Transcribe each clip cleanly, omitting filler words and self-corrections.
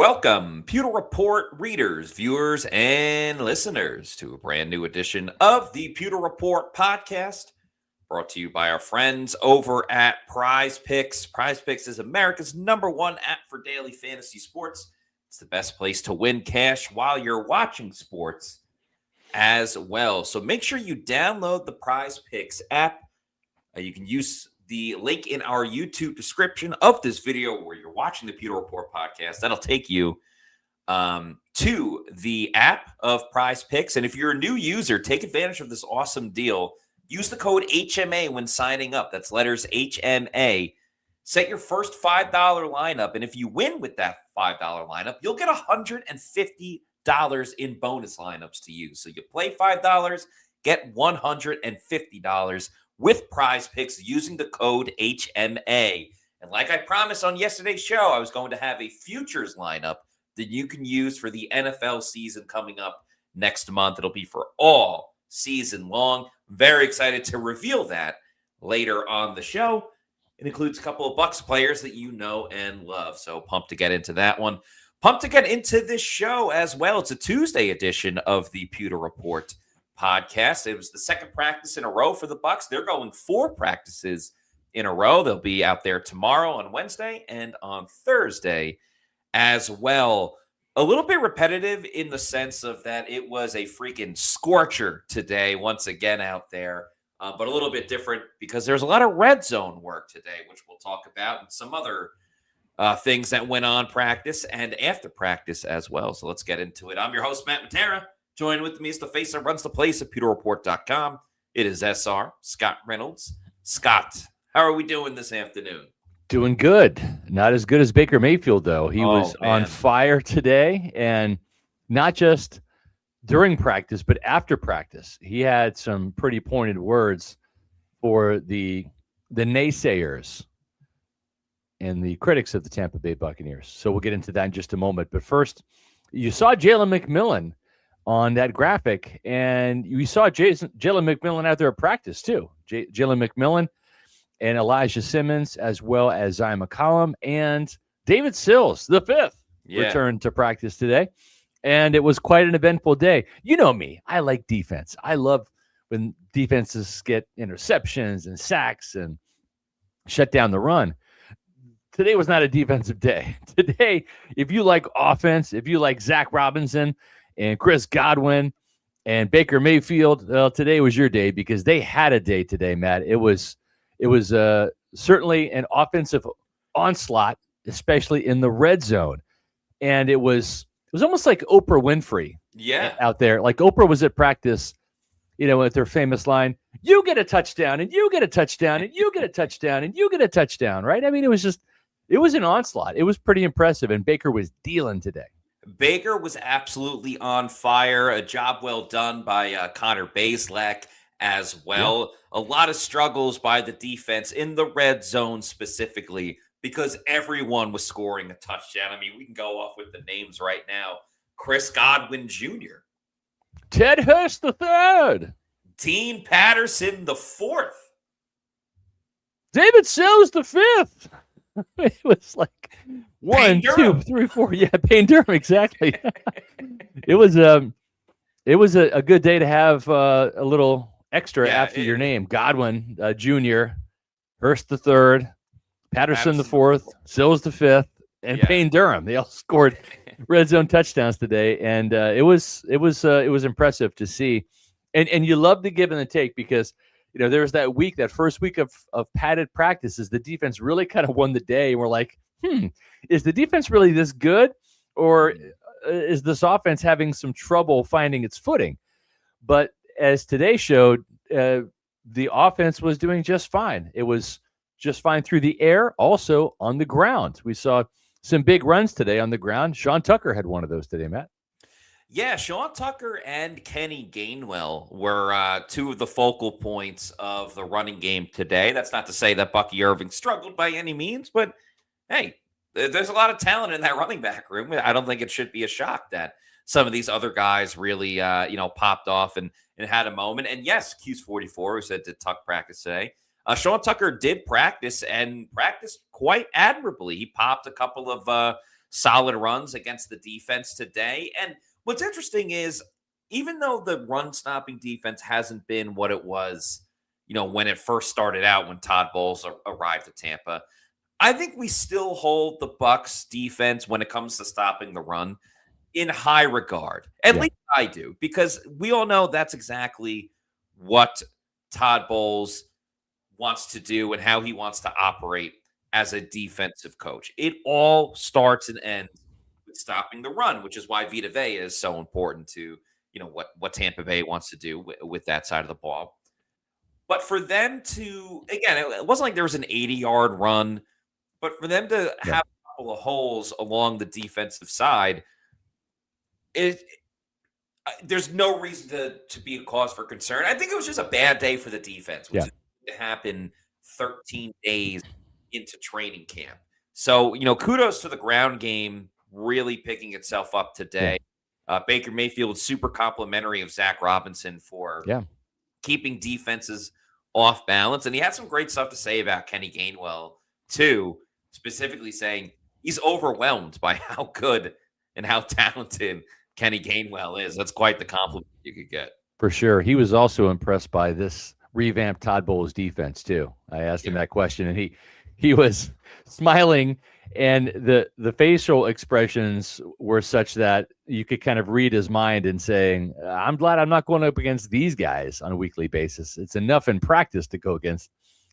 Welcome, Pewter Report readers, viewers, and listeners to a brand new edition of the Pewter Report podcast, brought to you by our friends over at PrizePicks. PrizePicks is America's #1 app for daily fantasy sports. It's the best place to win cash while you're watching sports as well. So make sure you download the PrizePicks app. You can use the link in our YouTube description of this video where you're watching the Pewter Report podcast. That'll take you to the app of PrizePicks. And if you're a new user, take advantage of this awesome deal. Use the code HMA when signing up. That's letters HMA. Set your first $5 lineup. And if you win with that $5 lineup, you'll get $150 in bonus lineups to use. So you play $5, get $150 with PrizePicks using the code HMA. And like I promised on yesterday's show, I was going to have a futures lineup that you can use for the NFL season coming up next month. It'll be for all season long. Very excited to reveal that later on the show. It includes a couple of Bucs players that you know and love. So pumped to get into that one. Pumped to get into this show as well. It's a Tuesday edition of the Pewter Report podcast. It was the second practice in a row for the Bucs. They're going 4 practices in a row. They'll be out there tomorrow on Wednesday and on Thursday as well. A little bit repetitive in the sense of that it was a freaking scorcher today once again out there, but a little bit different because there's a lot of red zone work today, which we'll talk about, and some other things that went on practice and after practice as well. So let's get into it. I'm your host, Matt Matera. Joined with me is the face that runs the place at PewterReport.com. It is SR, Scott Reynolds. Scott, how are we doing this afternoon? Doing good. Not as good as Baker Mayfield, though. He was on fire today, and not just during practice, but after practice. He had some pretty pointed words for the naysayers and the critics of the Tampa Bay Buccaneers. So we'll get into that in just a moment. But first, you saw Jalen McMillan on that graphic, and we saw Jalen McMillan out there at practice too. Jalen McMillan and Elijah Simmons, as well as Zion McCollum and David Sills, the 5th, returned to practice today. And it was quite an eventful day. You know me. I like defense. I love when defenses get interceptions and sacks and shut down the run. Today was not a defensive day. Today, if you like offense, if you like Zach Robinson and Chris Godwin and Baker Mayfield, well, today was your day because they had a day today, Matt. It was certainly an offensive onslaught, especially in the red zone. And it was almost like Oprah Winfrey out there. Like Oprah was at practice, with her famous line, you get a touchdown, and you get a touchdown, and you get a touchdown, and you get a touchdown, right? I mean, it was an onslaught. It was pretty impressive, and Baker was dealing today. Baker was absolutely on fire. A job well done by Connor Bazelak as well. Yeah. A lot of struggles by the defense in the red zone specifically because everyone was scoring a touchdown. I mean, we can go off with the names right now. Chris Godwin Jr. Ted Hurst III. Dean Patterson the 4th. David Sills the 5th. It was like 1, 2, 3, 4. Yeah, Payne Durham, exactly. It was a good day to have a little extra after your name. Godwin Jr., Hurst the 3rd, Patterson the 4th, Sills the 5th, and Payne Durham. They all scored red zone touchdowns today, and it was impressive to see. And you love the give and the take because there was that first week of padded practices. The defense really kind of won the day. And we're like, is the defense really this good? Or is this offense having some trouble finding its footing? But as today showed, the offense was doing just fine. It was just fine through the air, also on the ground. We saw some big runs today on the ground. Sean Tucker had one of those today, Matt. Yeah, Sean Tucker and Kenny Gainwell were 2 of the focal points of the running game today. That's not to say that Bucky Irving struggled by any means, but hey, there's a lot of talent in that running back room. I don't think it should be a shock that some of these other guys really, popped off and had a moment. And yes, Q's44, who said did Tuck practice today. Sean Tucker did practice and practiced quite admirably. He popped a couple of solid runs against the defense today. And what's interesting is, even though the run stopping defense hasn't been what it was, when it first started out, when Todd Bowles arrived at Tampa, I think we still hold the Bucs defense when it comes to stopping the run in high regard. At least I do, because we all know that's exactly what Todd Bowles wants to do and how he wants to operate as a defensive coach. It all starts and ends with stopping the run, which is why Vita Vea is so important to, what Tampa Bay wants to do with that side of the ball. But for them to, again, it wasn't like there was an 80-yard run, but for them to have a couple of holes along the defensive side, there's no reason to be a cause for concern. I think it was just a bad day for the defense, which is going to happen 13 days into training camp. So, kudos to the ground game really picking itself up today. Baker Mayfield super complimentary of Zach Robinson for keeping defenses off balance. And he had some great stuff to say about Kenny Gainwell, too, specifically saying he's overwhelmed by how good and how talented Kenny Gainwell is. That's quite the compliment you could get. For sure. He was also impressed by this revamped Todd Bowles defense, too. I asked him that question, and he was smiling, and the facial expressions were such that you could kind of read his mind and saying, I'm glad I'm not going up against these guys on a weekly basis. It's enough in practice to go against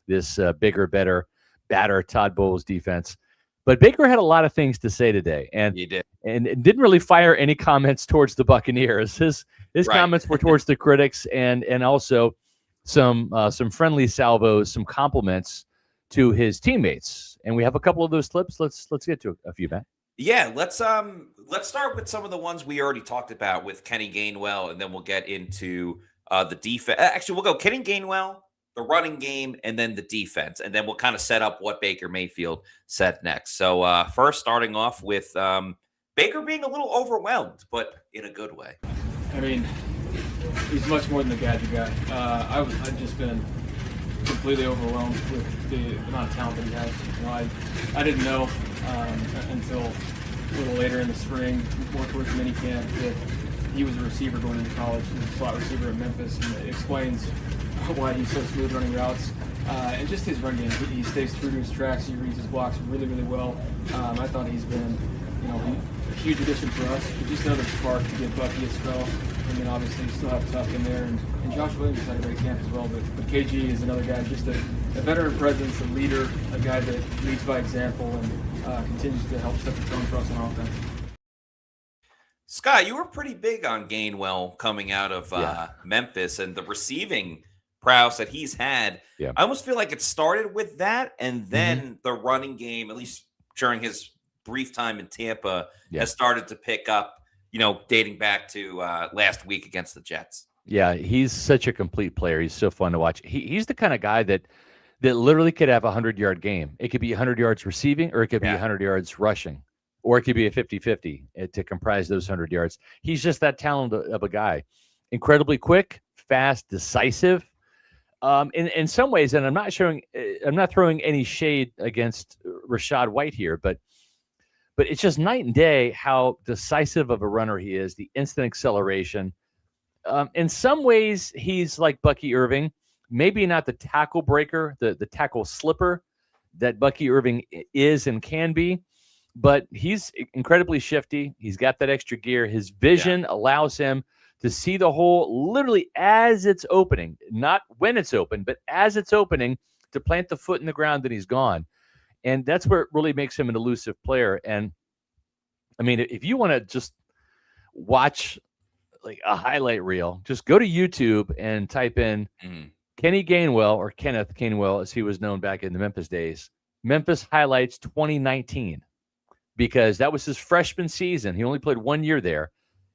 this bigger, better, badder Todd Bowles defense. But Baker had a lot of things to say today, and he did, and didn't really fire any comments towards the Buccaneers. His comments were towards the critics, and also some friendly salvos, some compliments to his teammates. And we have a couple of those clips. Let's get to a few, Matt. Yeah, let's start with some of the ones we already talked about with Kenny Gainwell, and then we'll get into the defense. Actually, we'll go Kenny Gainwell, the running game, and then the defense, and then we'll kind of set up what Baker Mayfield said next. So first, starting off with Baker being a little overwhelmed, but in a good way. I mean, he's much more than the gadget guy. I've just been completely overwhelmed with the amount of talent that he has. I didn't know until a little later in the spring, more towards minicamp, that he was a receiver going into college. He was a slot receiver at Memphis, and it explains why he's so smooth running routes. And just his run game, he stays true to his tracks. He reads his blocks really, really well. I thought he's been, a huge addition for us. Just another spark to get Bucky a spell. And then obviously you still have Tuck in there, and Josh Williams had a great camp as well. But KG is another guy, just a veteran presence, a leader, a guy that leads by example and continues to help set the tone for us on offense. Scott, you were pretty big on Gainwell coming out of Memphis and the receiving prowess that he's had. Yeah. I almost feel like it started with that, and then the running game, at least during his brief time in Tampa, has started to pick up, dating back to last week against the Jets. Yeah, he's such a complete player. He's so fun to watch. He's the kind of guy that literally could have a 100-yard game. It could be 100 yards receiving, or it could be 100 yards rushing, or it could be a 50-50 to comprise those 100 yards. He's just that talented of a guy. Incredibly quick, fast, decisive. In some ways, and I'm not throwing any shade against Rachaad White here, but it's just night and day how decisive of a runner he is, the instant acceleration. In some ways, he's like Bucky Irving, maybe not the tackle breaker, the tackle slipper that Bucky Irving is and can be, but he's incredibly shifty. He's got that extra gear. His vision allows him to see the hole literally as it's opening, not when it's open, but as it's opening, to plant the foot in the ground, then he's gone. And that's where it really makes him an elusive player. And I mean, if you want to just watch like a highlight reel, just go to YouTube and type in Kenny Gainwell, or Kenneth Gainwell, as he was known back in the Memphis days, Memphis highlights 2019, because that was his freshman season. He only played 1 year there.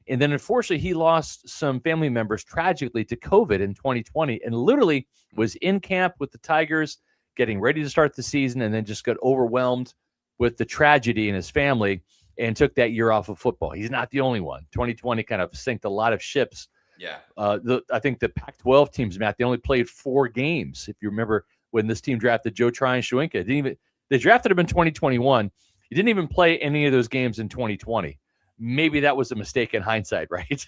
And then, unfortunately, he lost some family members tragically to COVID in 2020, and literally was in camp with the Tigers, getting ready to start the season, and then just got overwhelmed with the tragedy in his family and took that year off of football. He's not the only one. 2020 kind of sank a lot of ships. Yeah. I think the Pac-12 teams, Matt, they only played 4 games. If you remember when this team drafted Joe Tryon-Shoyinka, they drafted him in 2021. You didn't even play any of those games in 2020. Maybe that was a mistake in hindsight, right?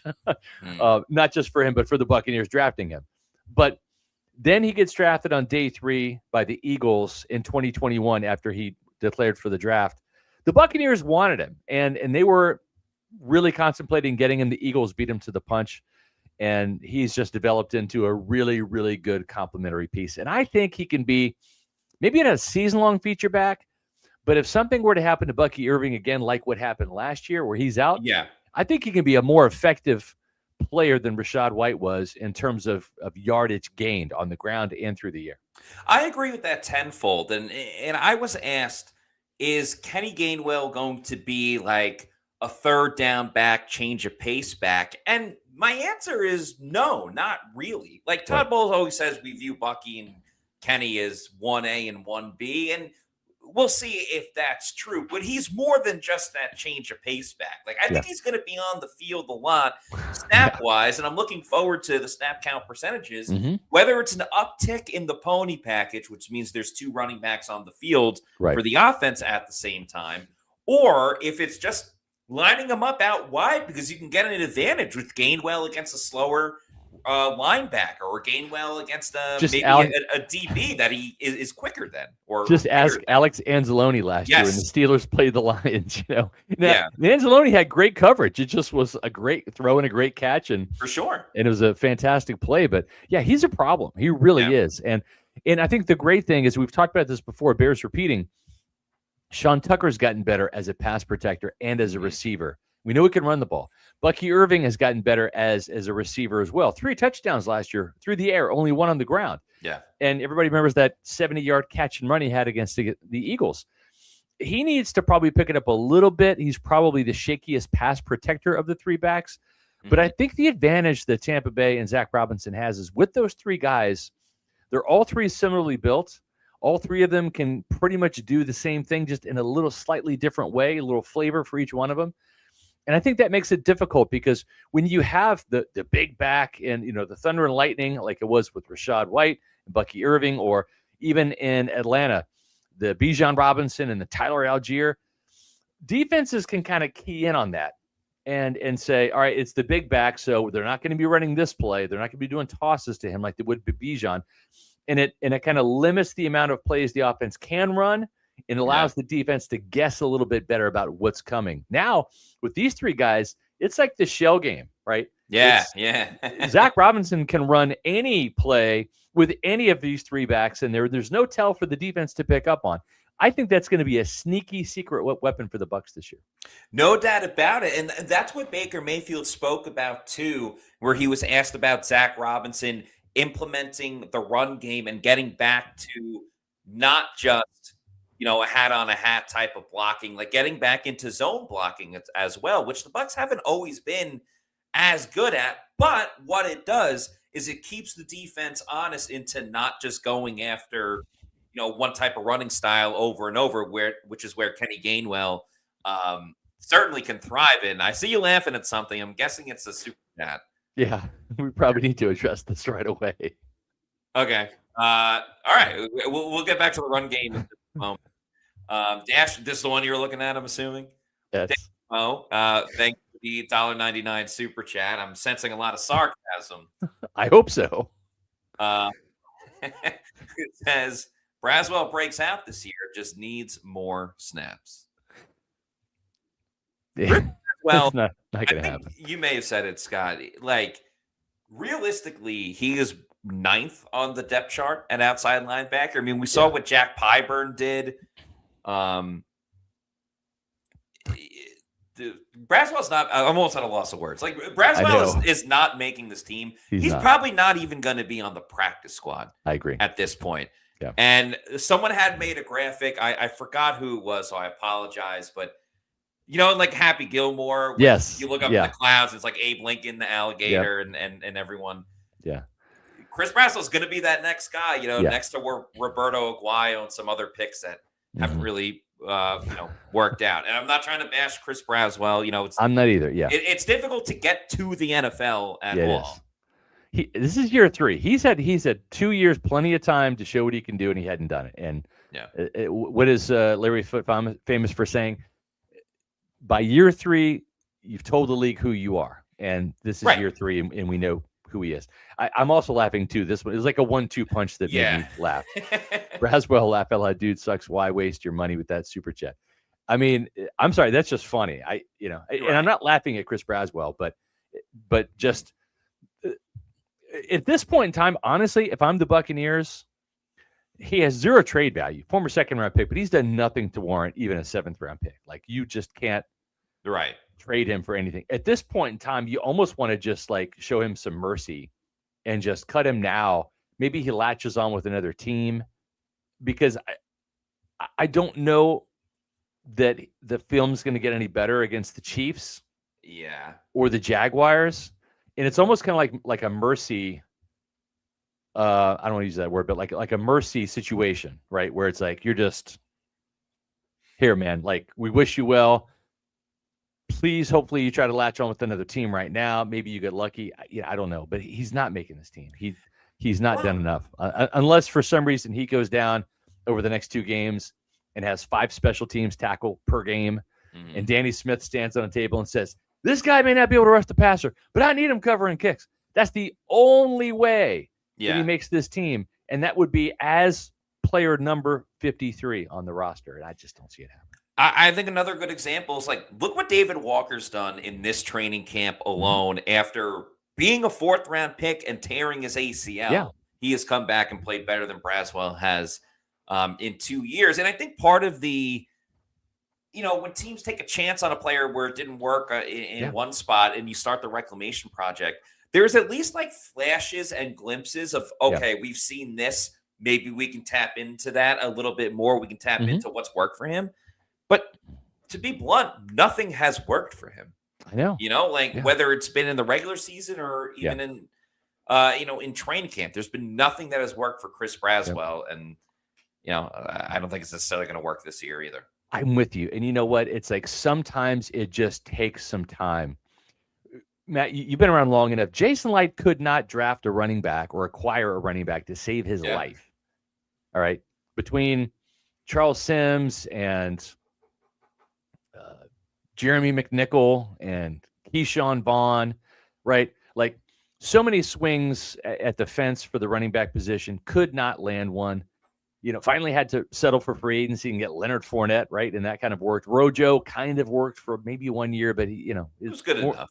Not just for him, but for the Buccaneers drafting him. But then he gets drafted on day 3 by the Eagles in 2021 after he declared for the draft. The Buccaneers wanted him, and they were really contemplating getting him. The Eagles beat him to the punch, and he's just developed into a really, really good complementary piece. And I think he can be maybe in a season-long feature back, but if something were to happen to Bucky Irving again, like what happened last year where he's out, I think he can be a more effective player than Rachaad White was in terms of yardage gained on the ground and through the air. I agree with that tenfold. And I was asked, is Kenny Gainwell going to be like a third down back, change of pace back? And my answer is no, not really. Like Todd Bowles always says, we view Bucky and Kenny as 1A and 1B. And we'll see if that's true, but he's more than just that change of pace back. Like I think he's going to be on the field a lot snap wise, and I'm looking forward to the snap count percentages, whether it's an uptick in the pony package, which means there's 2 running backs on the field for the offense at the same time, or if it's just lining them up out wide because you can get an advantage with Gainwell against a slower linebacker or Gainwell against a DB that he is quicker than. Or just ask Alex Anzalone last year when the Steelers played the Lions. Anzalone had great coverage. It just was a great throw and a great catch, and for sure, and it was a fantastic play. But he's a problem. He really is. And I think the great thing is, we've talked about this before, bears repeating, Sean Tucker's gotten better as a pass protector and as a receiver. We know he can run the ball. Bucky Irving has gotten better as a receiver as well. 3 touchdowns last year through the air, only 1 on the ground. Yeah. And everybody remembers that 70-yard catch and run he had against the Eagles. He needs to probably pick it up a little bit. He's probably the shakiest pass protector of the 3 backs. But I think the advantage that Tampa Bay and Zach Robinson has is with those 3 guys, they're all 3 similarly built. All 3 of them can pretty much do the same thing, just in a little slightly different way, a little flavor for each one of them. And I think that makes it difficult because when you have the big back and, the thunder and lightning, like it was with Rachaad White and Bucky Irving, or even in Atlanta, the Bijan Robinson and the Tyler Algier, defenses can kind of key in on that and say, all right, it's the big back, so they're not going to be running this play. They're not going to be doing tosses to him like they would Bijan. And it kind of limits the amount of plays the offense can run. It allows the defense to guess a little bit better about what's coming. Now, with these 3 guys, it's like the shell game, right? Zach Robinson can run any play with any of these 3 backs, and there's no tell for the defense to pick up on. I think that's going to be a sneaky secret weapon for the Bucs this year. No doubt about it. And that's what Baker Mayfield spoke about, too, where he was asked about Zach Robinson implementing the run game and getting back to not just a hat on a hat type of blocking, like getting back into zone blocking as well, which the Bucs haven't always been as good at. But what it does is it keeps the defense honest into not just going after, one type of running style over and over, which is where Kenny Gainwell certainly can thrive in. I see you laughing at something. I'm guessing it's a super chat. Yeah, we probably need to address this right away. Okay. All right. We'll get back to the run game in just a moment. Dash, this is the one you're looking at, I'm assuming? Yes. Thank you for the $1.99 super chat. I'm sensing a lot of sarcasm. I hope so. It says, Braswell breaks out this year, just needs more snaps. Yeah. Well, it's not going to happen. You may have said it, Scott. Like, realistically, he is 9th on the depth chart at outside linebacker. I mean, we saw what Jack Pyburn did. Braswell's not. I'm almost at a loss of words. Like, Braswell is not making this team. He's probably not even going to be on the practice squad. I agree at this point. Yeah. And someone had made a graphic. I forgot who it was, so I apologize. But like Happy Gilmore. Yes. You look up in the clouds. It's like Abe Lincoln, the alligator, and everyone. Yeah. Chris Braswell's going to be that next guy. Next to Roberto Aguayo and some other picks that haven't really worked out. And I'm not trying to bash Chris Braswell. I'm not either. Yeah. It's difficult to get to the NFL at all. This is year 3. He's had 2 years, plenty of time to show what he can do, and he hadn't done it. And what is Larry Foote famous for saying? By year 3, you've told the league who you are, and this is year 3, and we know who he is. I'm also laughing too. This one is like a 1-2 punch that made me laugh. Braswell laugh out loud. Dude sucks. Why waste your money with that super chat? I mean, I'm sorry. That's just funny. And I'm not laughing at Chris Braswell, but just at this point in time, honestly, if I'm the Buccaneers, he has 0 trade value, former 2nd-round pick, but he's done nothing to warrant even a 7th-round pick. Like, you just can't trade him for anything. At this point in time, you almost want to just like show him some mercy and just cut him now. Maybe he latches on with another team, because I don't know that the film's going to get any better against the Chiefs or the Jaguars. And it's almost kind of like a mercy. I don't want to use that word, but like a mercy situation, right? Where it's like, you're just here, man. Like, we wish you well. Please, hopefully you try to latch on with another team right now. Maybe you get lucky. I don't know, but he's not making this team. He's not done enough, unless for some reason he goes down over the next 2 games and has 5 special teams tackle per game. And Danny Smith stands on a table and says, this guy may not be able to rush the passer, but I need him covering kicks. That's the only way that he makes this team. And that would be as player number 53 on the roster. And I just don't see it happening. I think another good example is, like, look what David Walker's done in this training camp alone. After being a 4th-round pick and tearing his ACL. He has come back and played better than Braswell has in 2 years. And I think part of the, when teams take a chance on a player where it didn't work in one spot and you start the reclamation project, there's at least like flashes and glimpses of, we've seen this. Maybe we can tap into that a little bit more. We can tap into what's worked for him. But to be blunt, nothing has worked for him. I know. Whether it's been in the regular season or even in, in training camp, there's been nothing that has worked for Chris Braswell. And, I don't think it's necessarily going to work this year either. I'm with you. And you know what? It's like sometimes it just takes some time. Matt, you've been around long enough. Jason Light could not draft a running back or acquire a running back to save his life. All right. Between Charles Sims and Jeremy McNichol and Keyshawn Vaughn, right? Like, so many swings at the fence for the running back position, could not land one. Finally had to settle for free agency and get Leonard Fournette, right? And that kind of worked. Rojo kind of worked for maybe 1 year, but he, it was good enough.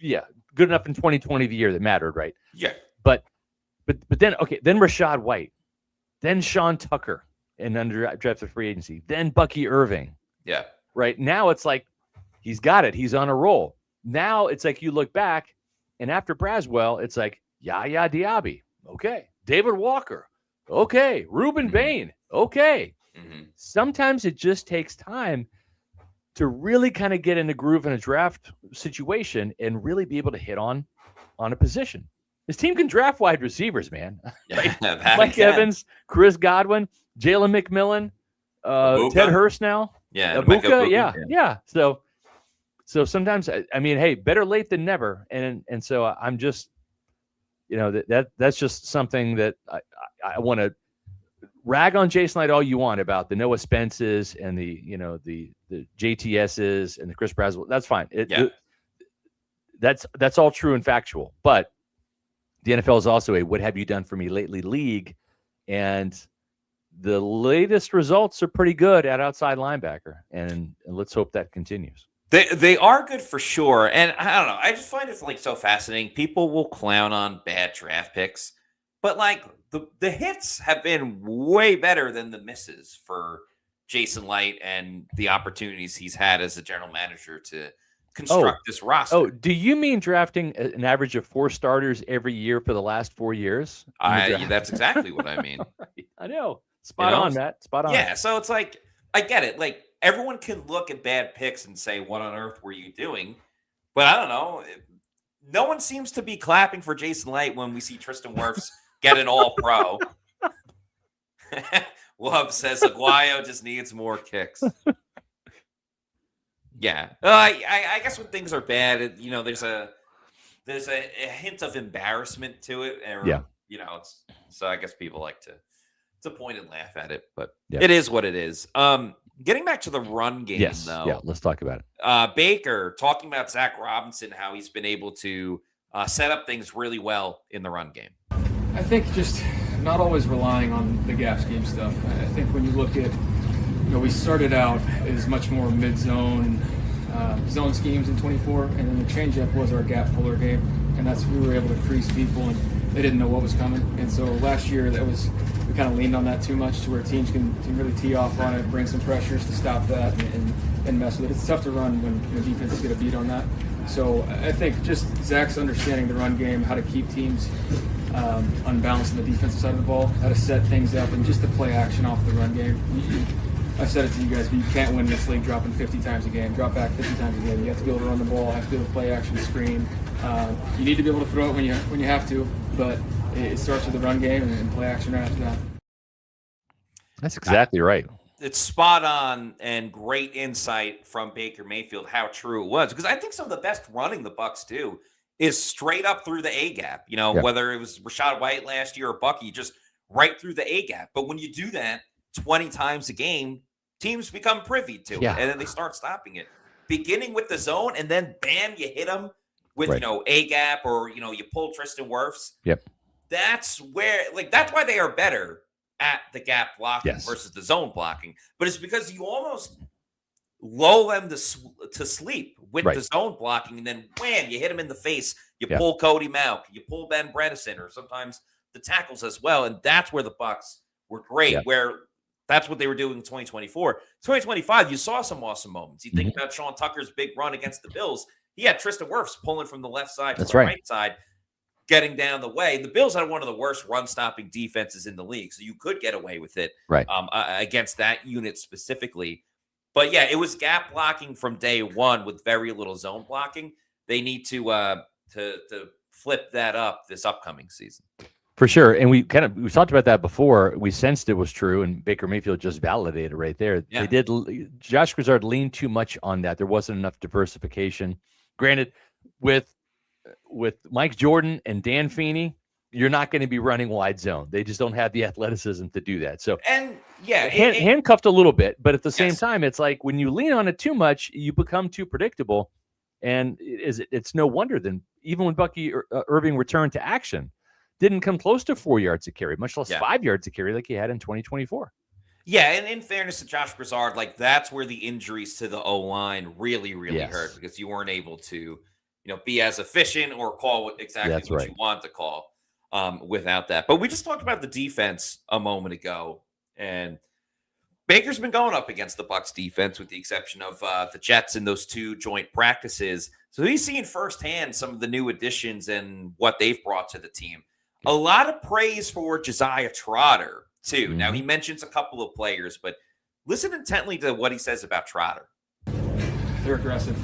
Yeah, good enough in 2020, the year that mattered, right? Yeah. But then Rashad White, then Sean Tucker, and undrafted free agency, then Bucky Irving. Yeah. Right now it's like he's got it. He's on a roll. Now it's like you look back, and after Braswell, it's like Yaya Diaby, okay, David Walker. Okay, Reuben Bain. Okay. Sometimes it just takes time to really kind of get in the groove in a draft situation and really be able to hit on a position. This team can draft wide receivers, man. Mike Evans, Chris Godwin, Jalen McMillan, Ted Hurst now. Abuka. Yeah. So sometimes, I mean, hey, better late than never. And so I'm just, that's just something that I want to rag on Jason Light all you want about the Noah Spences and the JTSs and the Chris Braswell. That's fine. That's all true and factual. But the NFL is also a "what have you done for me lately" league, and the latest results are pretty good at outside linebacker, and let's hope that continues. They are good for sure. And I don't know. I just find it so fascinating. People will clown on bad draft picks, but the hits have been way better than the misses for Jason Light and the opportunities he's had as a general manager to construct this roster. Oh, do you mean drafting an average of 4 starters every year for the last 4 years? That's exactly what I mean. Right. I know. Spot on, Matt. Spot on. Yeah. So it's like, I get it. Like, everyone can look at bad picks and say, what on earth were you doing? But I don't know. No one seems to be clapping for Jason Light when we see Tristan Wirfs get an all-pro. Love says Aguayo just needs more kicks. Yeah. I guess when things are bad, there's a there's a hint of embarrassment to it. Or, yeah. So I guess people like to point and laugh at it, but it is what it is. Getting back to the run game, though. Yeah, let's talk about it. Baker, talking about Zach Robinson, how he's been able to set up things really well in the run game. I think just not always relying on the gap scheme stuff. I think when you look at, we started out as much more mid-zone zone schemes in 24, and then the changeup was our gap puller game, and that's we were able to crease people, and they didn't know what was coming. And so last year we kind of leaned on that too much to where teams can really tee off on it, bring some pressures to stop that and mess with it. It's tough to run when defenses get a beat on that. So I think just Zach's understanding the run game, how to keep teams unbalanced on the defensive side of the ball, how to set things up, and just the play action off the run game. I've said it to you guys, but you can't win this league dropping 50 times a game, drop back 50 times a game. You have to be able to run the ball, have to be able to play action screen. You need to be able to throw it when you have to, but it starts with the run game and play action right after that. That's exactly right. It's spot on and great insight from Baker Mayfield how true it was, because I think some of the best running the Bucs do is straight up through the A gap. Whether it was Rachaad White last year or Bucky, just right through the A gap. But when you do that 20 times a game, teams become privy to it, and then they start stopping it. Beginning with the zone, and then bam, you hit them with A gap, or you pull Tristan Wirfs. Yep. That's where that's why they are better at the gap blocking versus the zone blocking. But it's because you almost lull them to sleep with the zone blocking, and then wham, you hit them in the face. You pull Cody Mauch, you pull Ben Bredesen, or sometimes the tackles as well. And that's where the Bucs were great, where that's what they were doing in 2024. 2025, you saw some awesome moments. You think about Sean Tucker's big run against the Bills. He had Tristan Wirfs pulling from the left side to the right side, getting down the way. The Bills had one of the worst run-stopping defenses in the league, so you could get away with it against that unit specifically. But, yeah, it was gap blocking from day one with very little zone blocking. They need to flip that up this upcoming season. For sure. And we talked about that before. We sensed it was true, and Baker Mayfield just validated right there. Yeah. Josh Grizzard leaned too much on that. There wasn't enough diversification. Granted, with Mike Jordan and Dan Feeney, you're not going to be running wide zone. They just don't have the athleticism to do that. So, handcuffed a little bit, but at the same time, it's like when you lean on it too much, you become too predictable. And it's no wonder then, even when Bucky Irving returned to action, didn't come close to 4 yards a carry, much less 5 yards a carry like he had in 2024. Yeah, and in fairness to Josh Grizzard, that's where the injuries to the O-line really hurt, because you weren't able to, be as efficient or call exactly what you want to call without that. But we just talked about the defense a moment ago, and Baker's been going up against the Bucs defense with the exception of the Jets in those two joint practices. So he's seen firsthand some of the new additions and what they've brought to the team. A lot of praise for Josiah Trotter, too. Now, he mentions a couple of players, but listen intently to what he says about Trotter. They're aggressive.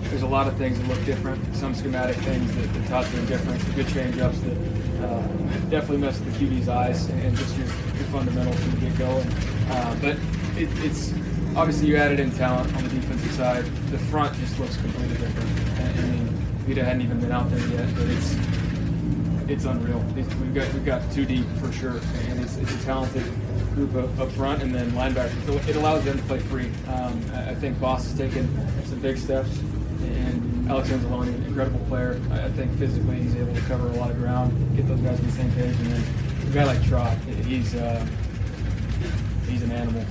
There's a lot of things that look different, some schematic things that Todd's doing different, some good change-ups that definitely mess with the QB's eyes and just your fundamentals from the get-go. But it's obviously you added in talent on the defensive side. The front just looks completely different. I mean, Vita hadn't even been out there yet, but it's unreal. We've got too deep for sure, and it's a talented group up front, and then linebackers. So it allows them to play free. I think Boss has taken some big steps, and Alex Anzalone, an incredible player. I think physically he's able to cover a lot of ground, get those guys on the same page, and then a guy like Trot, he's an animal.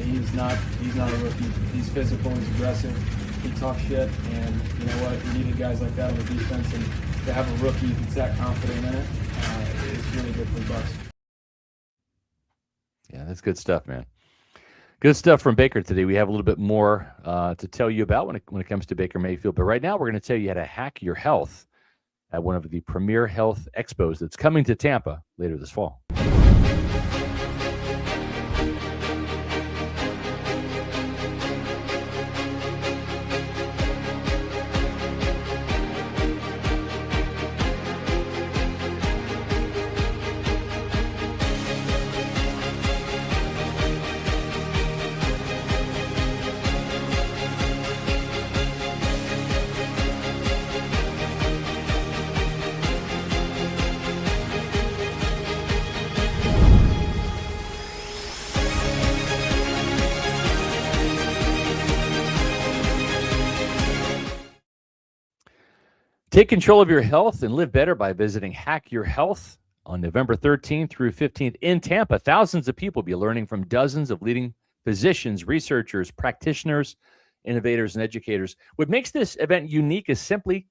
He's not a rookie. He's physical, he's aggressive, he talks shit, and you know what? We needed guys like that on the defense, and to have a rookie that's that confident in it is really good for the Bucs. Yeah, that's good stuff, man. Good stuff from Baker today. We have a little bit more to tell you about when it comes to Baker Mayfield. But right now, we're going to tell you how to hack your health at one of the premier health expos that's coming to Tampa later this fall. Take control of your health and live better by visiting Hack Your Health on November 13th through 15th in Tampa. Thousands of people will be learning from dozens of leading physicians, researchers, practitioners, innovators, and educators. What makes this event unique is simply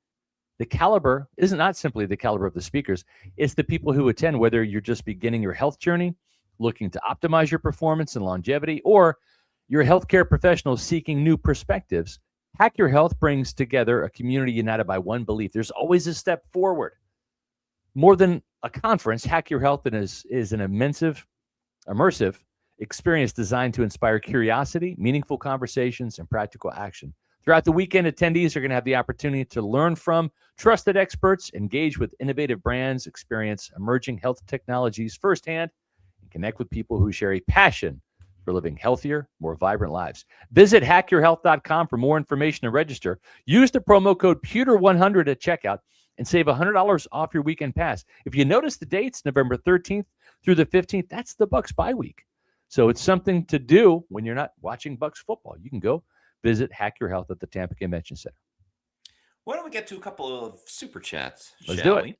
the caliber, is not simply the caliber of the speakers, it's the people who attend, whether you're just beginning your health journey, looking to optimize your performance and longevity, or you're a healthcare professional seeking new perspectives. Hack Your Health brings together a community united by one belief. There's always a step forward. More than a conference, Hack Your Health is an immersive experience designed to inspire curiosity, meaningful conversations, and practical action. Throughout the weekend, attendees are going to have the opportunity to learn from trusted experts, engage with innovative brands, experience emerging health technologies firsthand, and connect with people who share a passion for living healthier, more vibrant lives. Visit hackyourhealth.com for more information and register. Use the promo code PEWTER100 at checkout and save $100 off your weekend pass. If you notice the dates, November 13th through the 15th, that's the Bucs bye week. So it's something to do when you're not watching Bucs football. You can go visit Hack Your Health at the Tampa Convention Center. Why don't we get to a couple of super chats? Let's do it.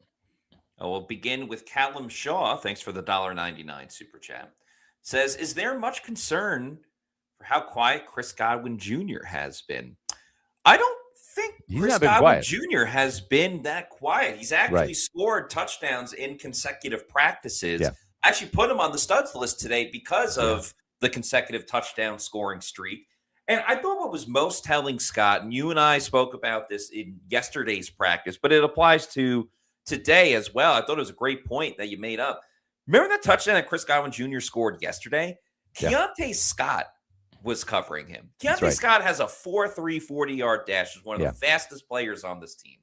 We'll begin with Callum Shaw. Thanks for the $1.99 super chat. Says, is there much concern for how quiet Chris Godwin Jr. has been? I don't think Chris Godwin Jr. has been that quiet. He's actually scored touchdowns in consecutive practices. Yeah. I actually put him on the studs list today because of the consecutive touchdown scoring streak. And I thought what was most telling, Scott, and you and I spoke about this in yesterday's practice, but it applies to today as well. I thought it was a great point that you made up. Remember that touchdown that Chris Godwin Jr. scored yesterday? Yeah. Keontae Scott was covering him. Keontae Scott has a 4.3 40-yard dash. He's one of the fastest players on this team.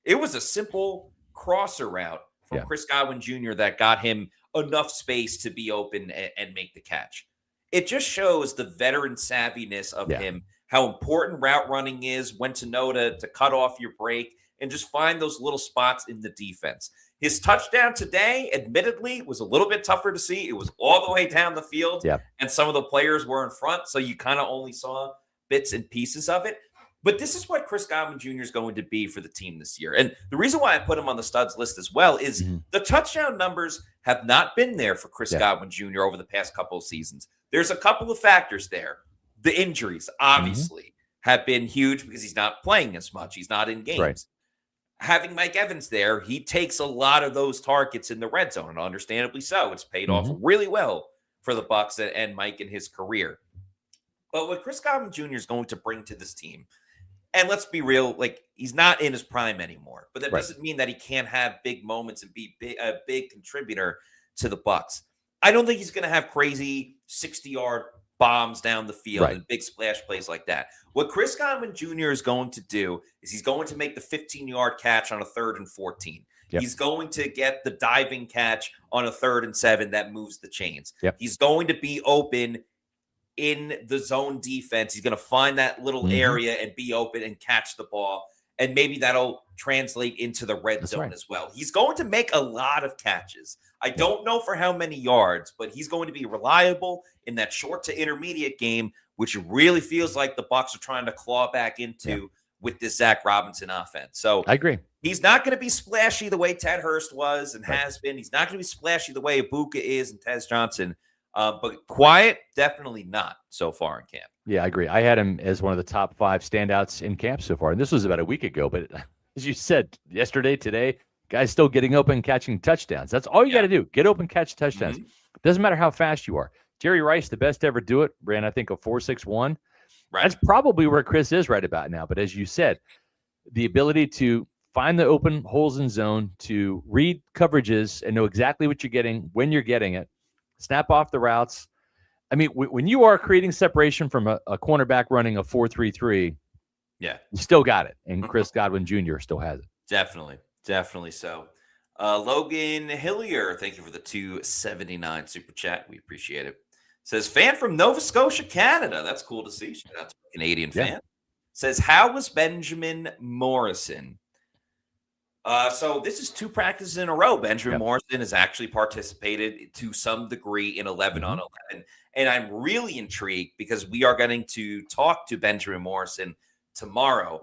It was a simple crosser route from Chris Godwin Jr. that got him enough space to be open and make the catch. It just shows the veteran savviness of him, how important route running is, when to know to cut off your break, and just find those little spots in the defense. His touchdown today, admittedly, was a little bit tougher to see. It was all the way down the field, and some of the players were in front, so you kind of only saw bits and pieces of it. But this is what Chris Godwin Jr. is going to be for the team this year. And the reason why I put him on the studs list as well is the touchdown numbers have not been there for Chris Godwin Jr. over the past couple of seasons. There's a couple of factors there. The injuries, obviously, have been huge because he's not playing as much. He's not in games. Right. Having Mike Evans there, he takes a lot of those targets in the red zone, and understandably so. It's paid off really well for the Bucs and Mike in his career. But what Chris Godwin Jr. is going to bring to this team, and let's be real, like, he's not in his prime anymore, but that doesn't mean that he can't have big moments and be a big contributor to the Bucs. I don't think he's going to have crazy 60-yard bombs down the field and big splash plays like that. What Chris Godwin Jr. is going to do is he's going to make the 15-yard catch on a 3rd and 14. He's going to get the diving catch on a 3rd and 7 that moves the chains. He's going to be open in the zone defense. He's going to find that little area and be open and catch the ball. And maybe that'll translate into the red zone as well. He's going to make a lot of catches. I don't know for how many yards, but he's going to be reliable in that short to intermediate game, which really feels like the Bucs are trying to claw back into with this Zach Robinson offense. So I agree. He's not going to be splashy the way Ted Hurst was and has been. He's not going to be splashy the way Ibuka is and Tez Johnson. But quiet, definitely not so far in camp. Yeah, I agree. I had him as one of the top 5 standouts in camp so far. And this was about a week ago. But as you said, yesterday, today, guys still getting open, catching touchdowns. That's all you got to do. Get open, catch touchdowns. Doesn't matter how fast you are. Jerry Rice, the best to ever do it, ran, I think, a 4.61. That's probably where Chris is right about now. But as you said, the ability to find the open holes in zone, to read coverages and know exactly what you're getting when you're getting it, snap off the routes. I mean, when you are creating separation from a cornerback running a 4.33, you still got it. And Chris Godwin Jr. still has it. Definitely so. Logan Hillier, thank you for the $2.79 super chat. We appreciate it. Says, fan from Nova Scotia, Canada. That's cool to see. Shout out to a Canadian fan. Says, how was Benjamin Morrison? So this is 2 practices in a row. Benjamin Morrison has actually participated to some degree in 11 on 11. And I'm really intrigued because we are going to talk to Benjamin Morrison tomorrow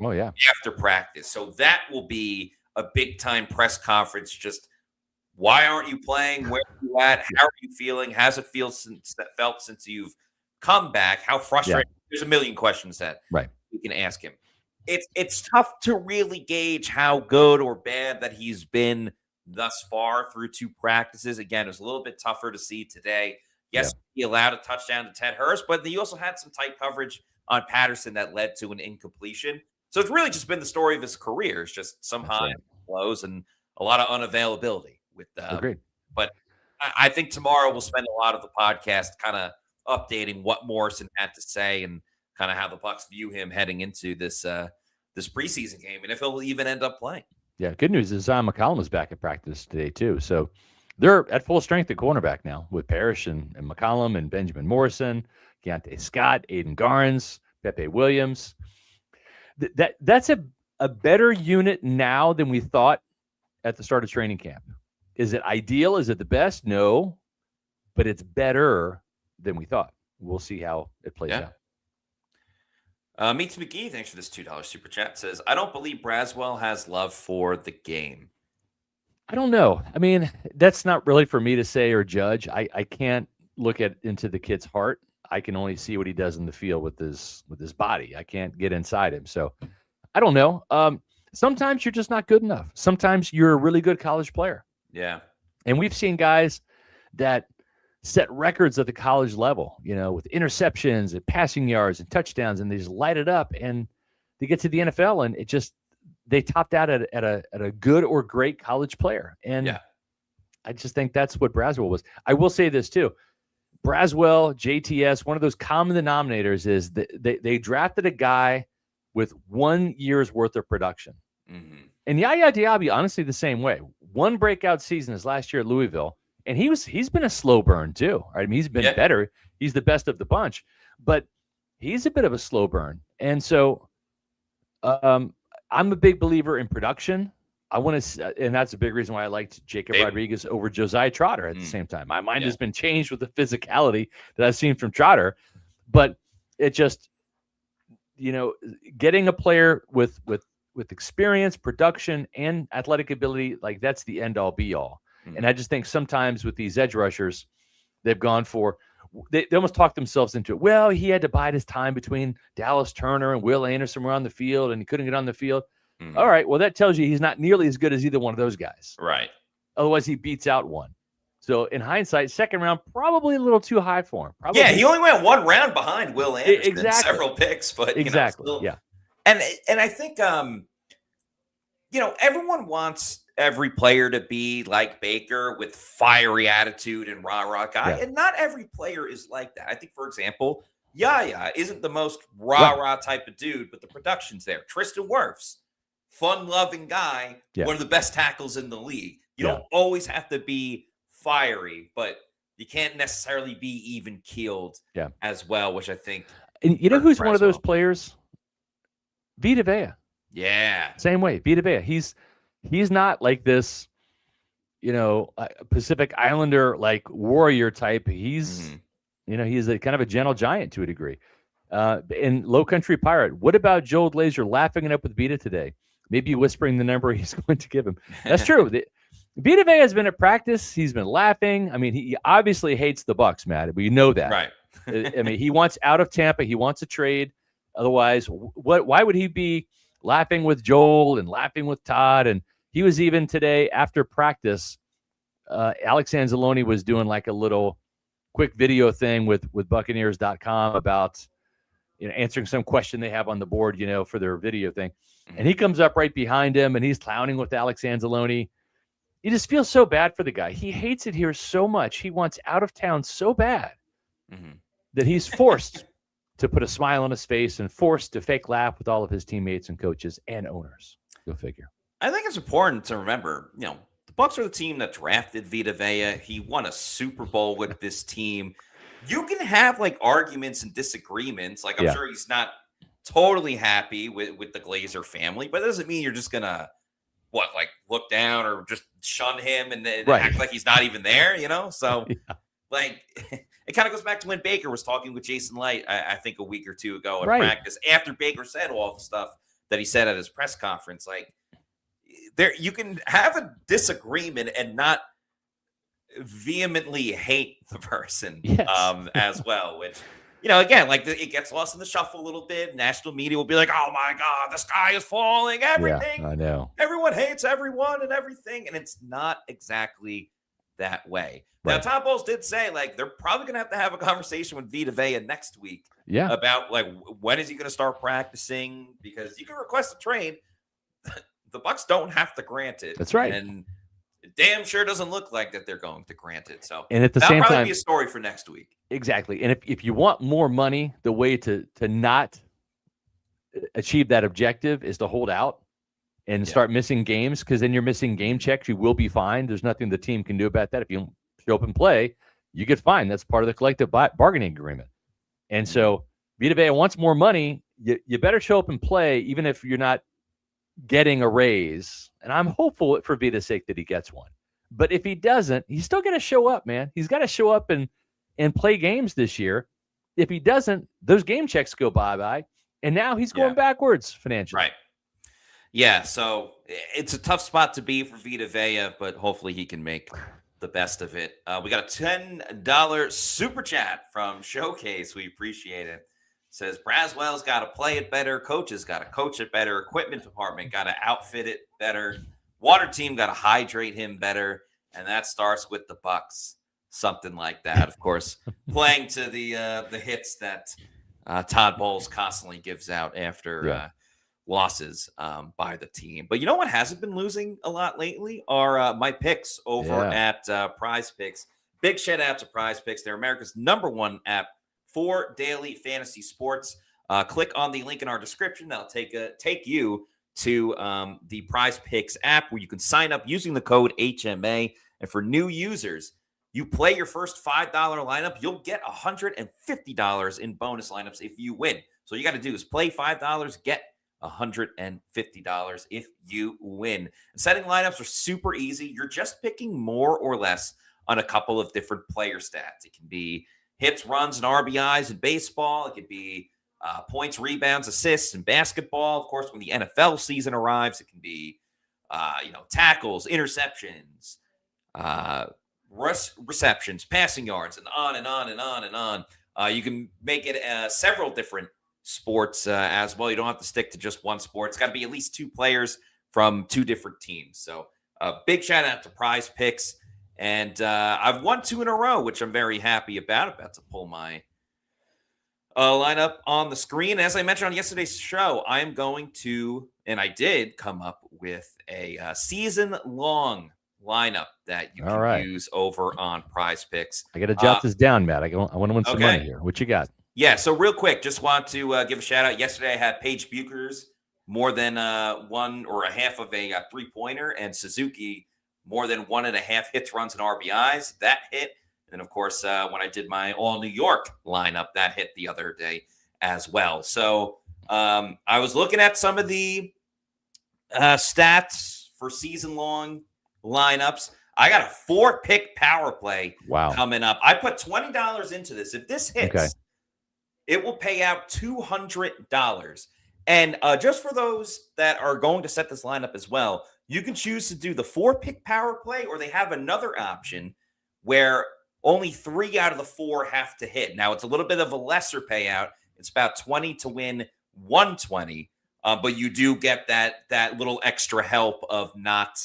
after practice. So that will be a big-time press conference. Just why aren't you playing? Where are you at? How are you feeling? How's it felt since you've come back? How frustrating? Yeah. There's a million questions that we can ask him. It's tough to really gauge how good or bad that he's been thus far through 2 practices. Again, it was a little bit tougher to see today. Yes, he allowed a touchdown to Ted Hurst, but he also had some tight coverage on Patterson that led to an incompletion. So it's really just been the story of his career. It's just some high lows and a lot of unavailability. Agreed. But I think tomorrow we'll spend a lot of the podcast kind of updating what Morrison had to say and kind of how the Bucs view him heading into this preseason game, and if he'll even end up playing. Yeah, good news is McCollum is back at practice today too. So they're at full strength at cornerback now with Parrish and McCollum and Benjamin Morrison, Keontae Scott, Aiden Garnes, Pepe Williams. That's a better unit now than we thought at the start of training camp. Is it ideal? Is it the best? No, but it's better than we thought. We'll see how it plays out. Meets McGee, thanks for this $2 super chat, says, I don't believe Braswell has love for the game. I don't know. I mean, that's not really for me to say or judge. I can't look into the kid's heart. I can only see what he does in the field with his body. I can't get inside him. So I don't know. Sometimes you're just not good enough. Sometimes you're a really good college player. Yeah. And we've seen guys that set records at the college level, with interceptions and passing yards and touchdowns, and they just light it up, and they get to the NFL, and they topped out at a good or great college player. And I just think that's what Braswell was. I will say this too. Braswell, JTS, one of those common denominators is that they drafted a guy with 1 year's worth of production. Mm-hmm. And Yaya Diaby, honestly, the same way. One breakout season his last year at Louisville. And he's been a slow burn too. Right? I mean, he's been better. He's the best of the bunch, but he's a bit of a slow burn. And so I'm a big believer in production. I want to, and that's a big reason why I liked Jacob Rodriguez over Josiah Trotter at the same time. My mind has been changed with the physicality that I've seen from Trotter, but it just, getting a player with experience, production, and athletic ability, like that's the end all be all. And I just think sometimes with these edge rushers, they've gone for, they almost talked themselves into it. Well, he had to bide his time between Dallas Turner and Will Anderson were on the field, and he couldn't get on the field. Mm-hmm. All right, well, that tells you he's not nearly as good as either one of those guys. Right. Otherwise, he beats out one. So in hindsight, second round, probably a little too high for him. Probably. Yeah, he only went 1 round behind Will Anderson, several picks, but still, And I think everyone wants every player to be like Baker with fiery attitude and rah-rah guy. And not every player is like that. I think, for example, Yaya isn't the most rah-rah type of dude, but the production's there. Tristan Wirfs, fun-loving guy, one of the best tackles in the league. You don't always have to be fiery, but you can't necessarily be even-keeled as well, which I think. And you know who's one of those players? Vita Vea. Yeah. Same way. Vita Vea. He's not like this, Pacific Islander like warrior type. He's, he's a kind of a gentle giant to a degree. And Low Country Pirate. What about Joel Glazer laughing it up with Vita today? Maybe whispering the number he's going to give him. That's true. Vita Vea has been at practice. He's been laughing. I mean, he obviously hates the Bucs, Matt. We know that. Right. I mean, he wants out of Tampa. He wants a trade. Otherwise, why would he be laughing with Joel and laughing with Todd? And he was even today after practice, Alex Anzalone was doing like a little quick video thing with Buccaneers.com about answering some question they have on the board, for their video thing. And he comes up right behind him and he's clowning with Alex Anzalone. You just feel so bad for the guy. He hates it here so much. He wants out of town so bad that he's forced to put a smile on his face and forced to fake laugh with all of his teammates and coaches and owners. Go figure. I think it's important to remember, the Bucs are the team that drafted Vita Vea. He won a Super Bowl with this team. You can have like arguments and disagreements. Like I'm sure he's not totally happy with the Glazer family, but it doesn't mean you're just gonna look down or just shun him and act like he's not even there, So like it kind of goes back to when Baker was talking with Jason Light, I think a week or two ago in practice, after Baker said all the stuff that he said at his press conference. Like, there you can have a disagreement and not vehemently hate the person as well, which, again, like it gets lost in the shuffle a little bit. National media will be like, oh my God, the sky is falling, everything. Yeah, I know. Everyone hates everyone and everything. And it's not exactly that way. Right. Now, Todd Bowles did say, like, they're probably going to have a conversation with Vita Vea next week about, like, when is he going to start practicing? Because you can request a trade. The Bucs don't have to grant it. That's right. And it damn sure doesn't look like that they're going to grant it. So, and at the that'll same probably time, be a story for next week. Exactly. And if you want more money, the way to not achieve that objective is to hold out and start missing games, because then you're missing game checks. You will be fined. There's nothing the team can do about that. If you show up and play, you get fined. That's part of the collective bargaining agreement. And so Vita Vea wants more money. You better show up and play, even if you're not getting a raise. And I'm hopeful for Vita's sake that he gets one. But if he doesn't, he's still going to show up, man. He's got to show up and play games this year. If he doesn't, those game checks go bye-bye. And now he's going backwards financially. Right. Yeah, so it's a tough spot to be for Vita Vea, but hopefully he can make the best of it. We got a $10 super chat from Showcase. We appreciate it. Says, Braswell's got to play it better. Coaches got to coach it better. Equipment department got to outfit it better. Water team got to hydrate him better. And that starts with the Bucs. Something like that. Of course, playing to the hits that Todd Bowles constantly gives out after losses by the team. But you know what hasn't been losing a lot lately are my picks over at PrizePicks. Big shout out to PrizePicks. They're America's #1 app for daily fantasy sports. Click on the link in our description. That'll take you to the PrizePicks app where you can sign up using the code HMA. And for new users, you play your first $5 lineup, you'll get $150 in bonus lineups if you win. So all you got to do is play $5, get $150 if you win. And setting lineups are super easy. You're just picking more or less on a couple of different player stats. It can be hits, runs, and RBIs in baseball. It could be points, rebounds, assists in basketball. Of course, when the NFL season arrives, it can be tackles, interceptions, receptions, passing yards, and on and on and on and on. You can make it several different sports as well. You don't have to stick to just one sport. It's got to be at least two players from two different teams. So big shout out to PrizePicks. And I've won 2 in a row, which I'm very happy about. About to pull my lineup on the screen. As I mentioned on yesterday's show, I am going to, and I did come up with a season-long lineup that you can use over on PrizePicks. I got to jot this down, Matt. I want to win some money here. What you got? Yeah, so real quick, just want to give a shout out. Yesterday I had Paige Buchers more than 1 or a half of a three-pointer, and Suzuki more than 1.5 hits, runs, and RBIs. That hit. And then, of course, when I did my all-New York lineup, that hit the other day as well. So I was looking at some of the stats for season-long lineups. I got a 4-pick power play coming up. I put $20 into this. If this hits, it will pay out $200. And just for those that are going to set this lineup as well, you can choose to do the 4-pick power play, or they have another option where only 3 out of the 4 have to hit. Now, it's a little bit of a lesser payout. It's about 20 to win 120, but you do get that little extra help of not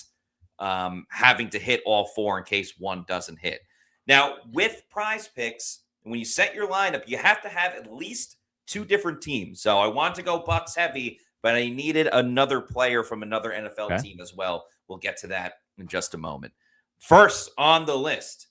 having to hit all 4 in case one doesn't hit. Now, with PrizePicks, when you set your lineup, you have to have at least 2 different teams. So I want to go Bucs heavy, but I needed another player from another NFL team as well. We'll get to that in just a moment. First on the list,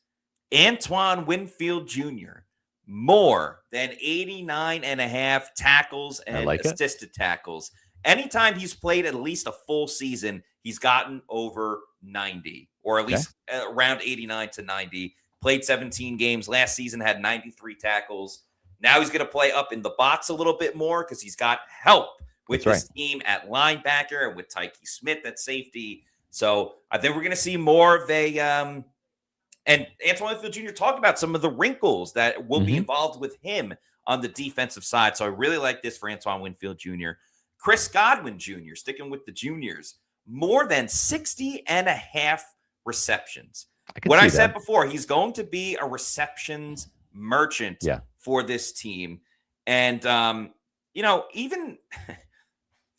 Antoine Winfield Jr., more than 89.5 tackles and assisted tackles. Anytime he's played at least a full season, he's gotten over 90, or at least around 89 to 90. Played 17 games. Last season had 93 tackles. Now he's going to play up in the box a little bit more because he's got help with his team at linebacker and with Tyke Smith at safety. So I think we're going to see more of a and Antoine Winfield Jr. talked about some of the wrinkles that will be involved with him on the defensive side. So I really like this for Antoine Winfield Jr. Chris Godwin Jr., sticking with the juniors, more than 60.5 receptions. What I said before, he's going to be a receptions merchant for this team. And, even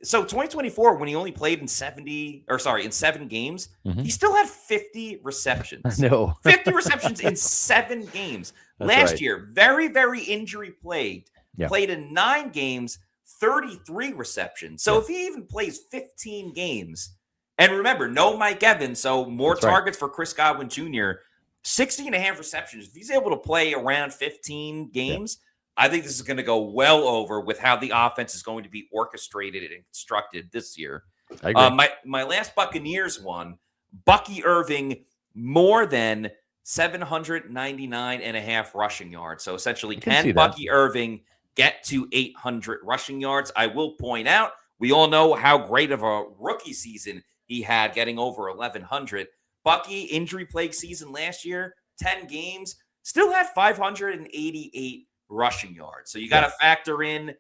so 2024, when he only played in 7 games, he still had 50 receptions. No. 50 receptions in 7 games. Last year, very, very injury plagued. Played in 9 games, 33 receptions. So if he even plays 15 games, and remember, no Mike Evans, so more targets for Chris Godwin Jr., 60.5 receptions. If he's able to play around 15 games, I think this is going to go well over with how the offense is going to be orchestrated and constructed this year. I agree. My last Buccaneers one, Bucky Irving, more than 799.5 rushing yards. So essentially, can Bucky Irving get to 800 rushing yards? I will point out, we all know how great of a rookie season he had, getting over 1,100. Bucky, injury-plagued season last year, 10 games, still had 588 rushing yards. So you got to factor in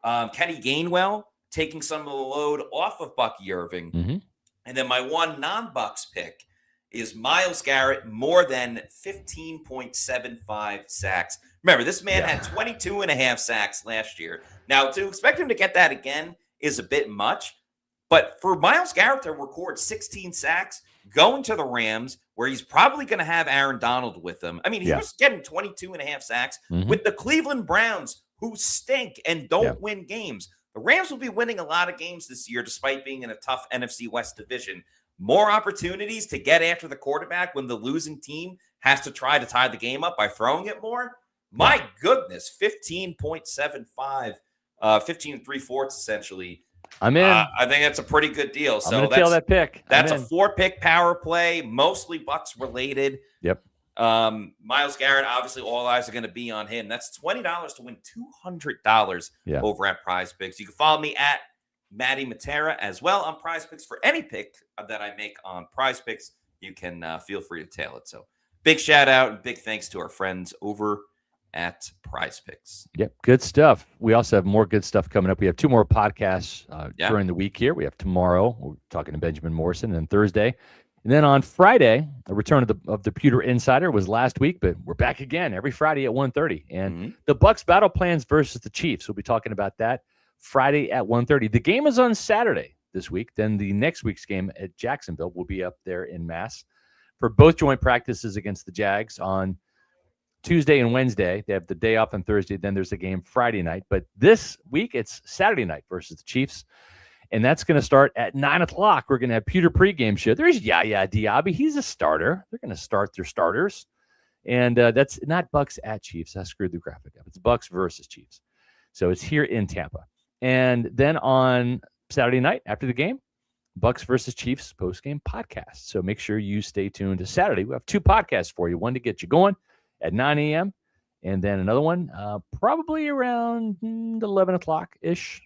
Kenny Gainwell taking some of the load off of Bucky Irving. Mm-hmm. And then my one non-Bucs pick is Myles Garrett, more than 15.75 sacks. Remember, this man had 22.5 sacks last year. Now, to expect him to get that again is a bit much. But for Myles Garrett to record 16 sacks, going to the Rams, where he's probably going to have Aaron Donald with him. I mean, he was getting 22.5 sacks with the Cleveland Browns, who stink and don't win games. The Rams will be winning a lot of games this year, despite being in a tough NFC West division. More opportunities to get after the quarterback when the losing team has to try to tie the game up by throwing it more. My goodness, 15.75, 15 3/4 essentially. I'm in. I think that's a pretty good deal. So that's that pick. That's a 4-pick power play, mostly Bucs related. Yep. Myles Garrett, obviously, all eyes are going to be on him. That's $20 to win $200 over at PrizePicks. You can follow me at Matty Matera as well on PrizePicks for any pick that I make on PrizePicks. You can feel free to tail it. So big shout out and big thanks to our friends over at PrizePicks. Yep, good stuff. We also have more good stuff coming up. We have 2 more podcasts during the week here. We have tomorrow, we're talking to Benjamin Morrison, and Thursday. And then on Friday, the return of the Pewter Insider was last week, but we're back again every Friday at 1:30. And the Bucs battle plans versus the Chiefs. We'll be talking about that Friday at 1:30. The game is on Saturday this week. Then the next week's game at Jacksonville will be up there in Mass for both joint practices against the Jags on Tuesday and Wednesday. They have the day off on Thursday. Then there's a game Friday night. But this week, it's Saturday night versus the Chiefs. And that's going to start at 9 o'clock. We're going to have Pewter pregame show. There's Yaya Diaby. He's a starter. They're going to start their starters. And that's not Bucs at Chiefs. I screwed the graphic up. It's Bucs versus Chiefs. So it's here in Tampa. And then on Saturday night after the game, Bucs versus Chiefs postgame podcast. So make sure you stay tuned to Saturday. We have 2 podcasts for you. One to get you going at 9 a.m. and then another one probably around 11 o'clock-ish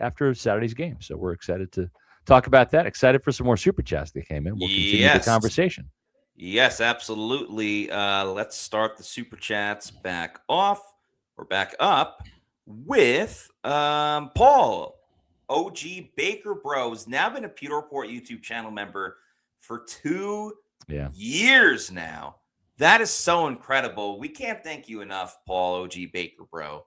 after Saturday's game. So we're excited to talk about that. Excited for some more Super Chats that came in. We'll continue the conversation. Yes, absolutely. Let's start the Super Chats back off. We're back up with Paul. OG Baker Bros, now been a Pewter Report YouTube channel member for 2 years now. That is so incredible. We can't thank you enough, Paul, OG Baker Bro,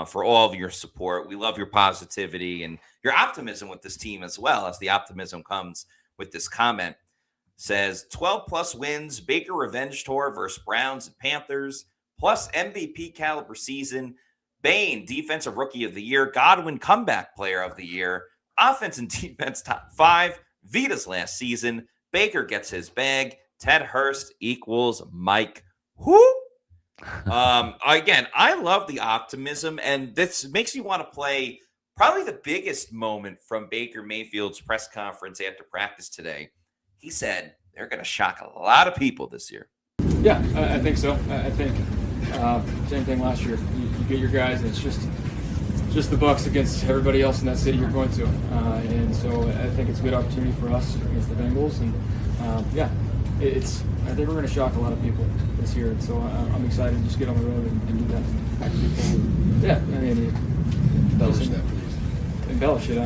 for all of your support. We love your positivity and your optimism with this team as well, as the optimism comes with this comment. Says 12-plus wins, Baker revenge tour versus Browns and Panthers, plus MVP caliber season, Bain, Defensive Rookie of the Year, Godwin, Comeback Player of the Year, Offense and Defense Top 5, Vita's last season, Baker gets his bag, Ted Hurst equals Mike. Who? Again, I love the optimism, and this makes me want to play probably the biggest moment from Baker Mayfield's press conference after practice today. He said they're going to shock a lot of people this year. Yeah, I think so. I think same thing last year. You get your guys, and it's just the Bucs against everybody else in that city you're going to. And so I think it's a good opportunity for us against the Bengals. And I think we're going to shock a lot of people this year. And so I'm excited to just get on the road and do that. Yeah, I mean, embellish that, please. Embellish it.